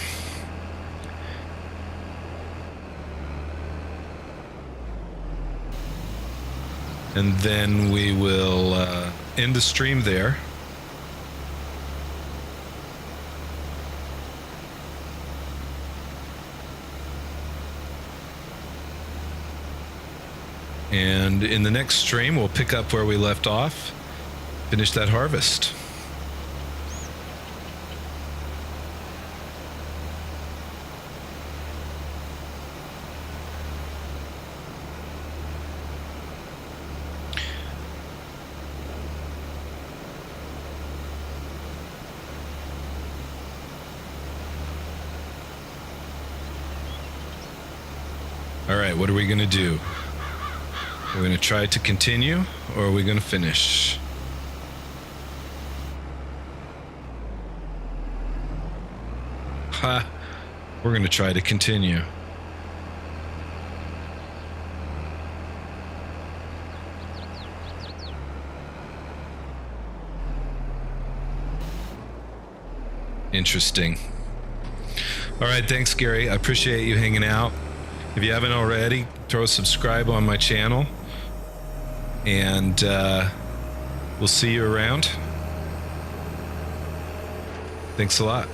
And then we will end the stream there. And in the next stream, we'll pick up where we left off, finish that harvest. All right, what are we going to do? We're going to try to continue, or are we going to finish? Ha! We're going to try to continue. Interesting. All right, thanks, Gary. I appreciate you hanging out. If you haven't already, throw a subscribe on my channel. And we'll see you around. Thanks a lot.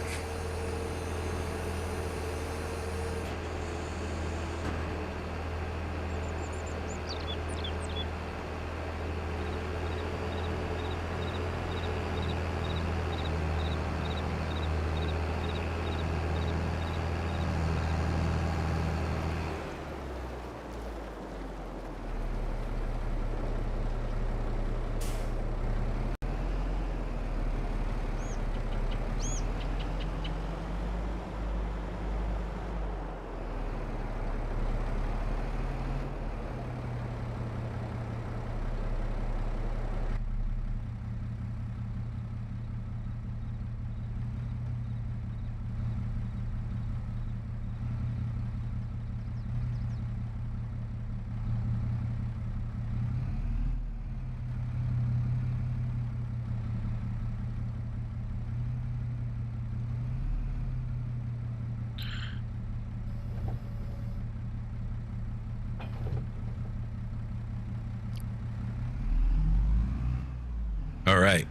All right.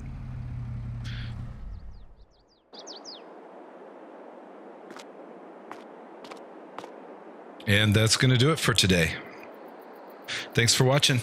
And that's going to do it for today. Thanks for watching.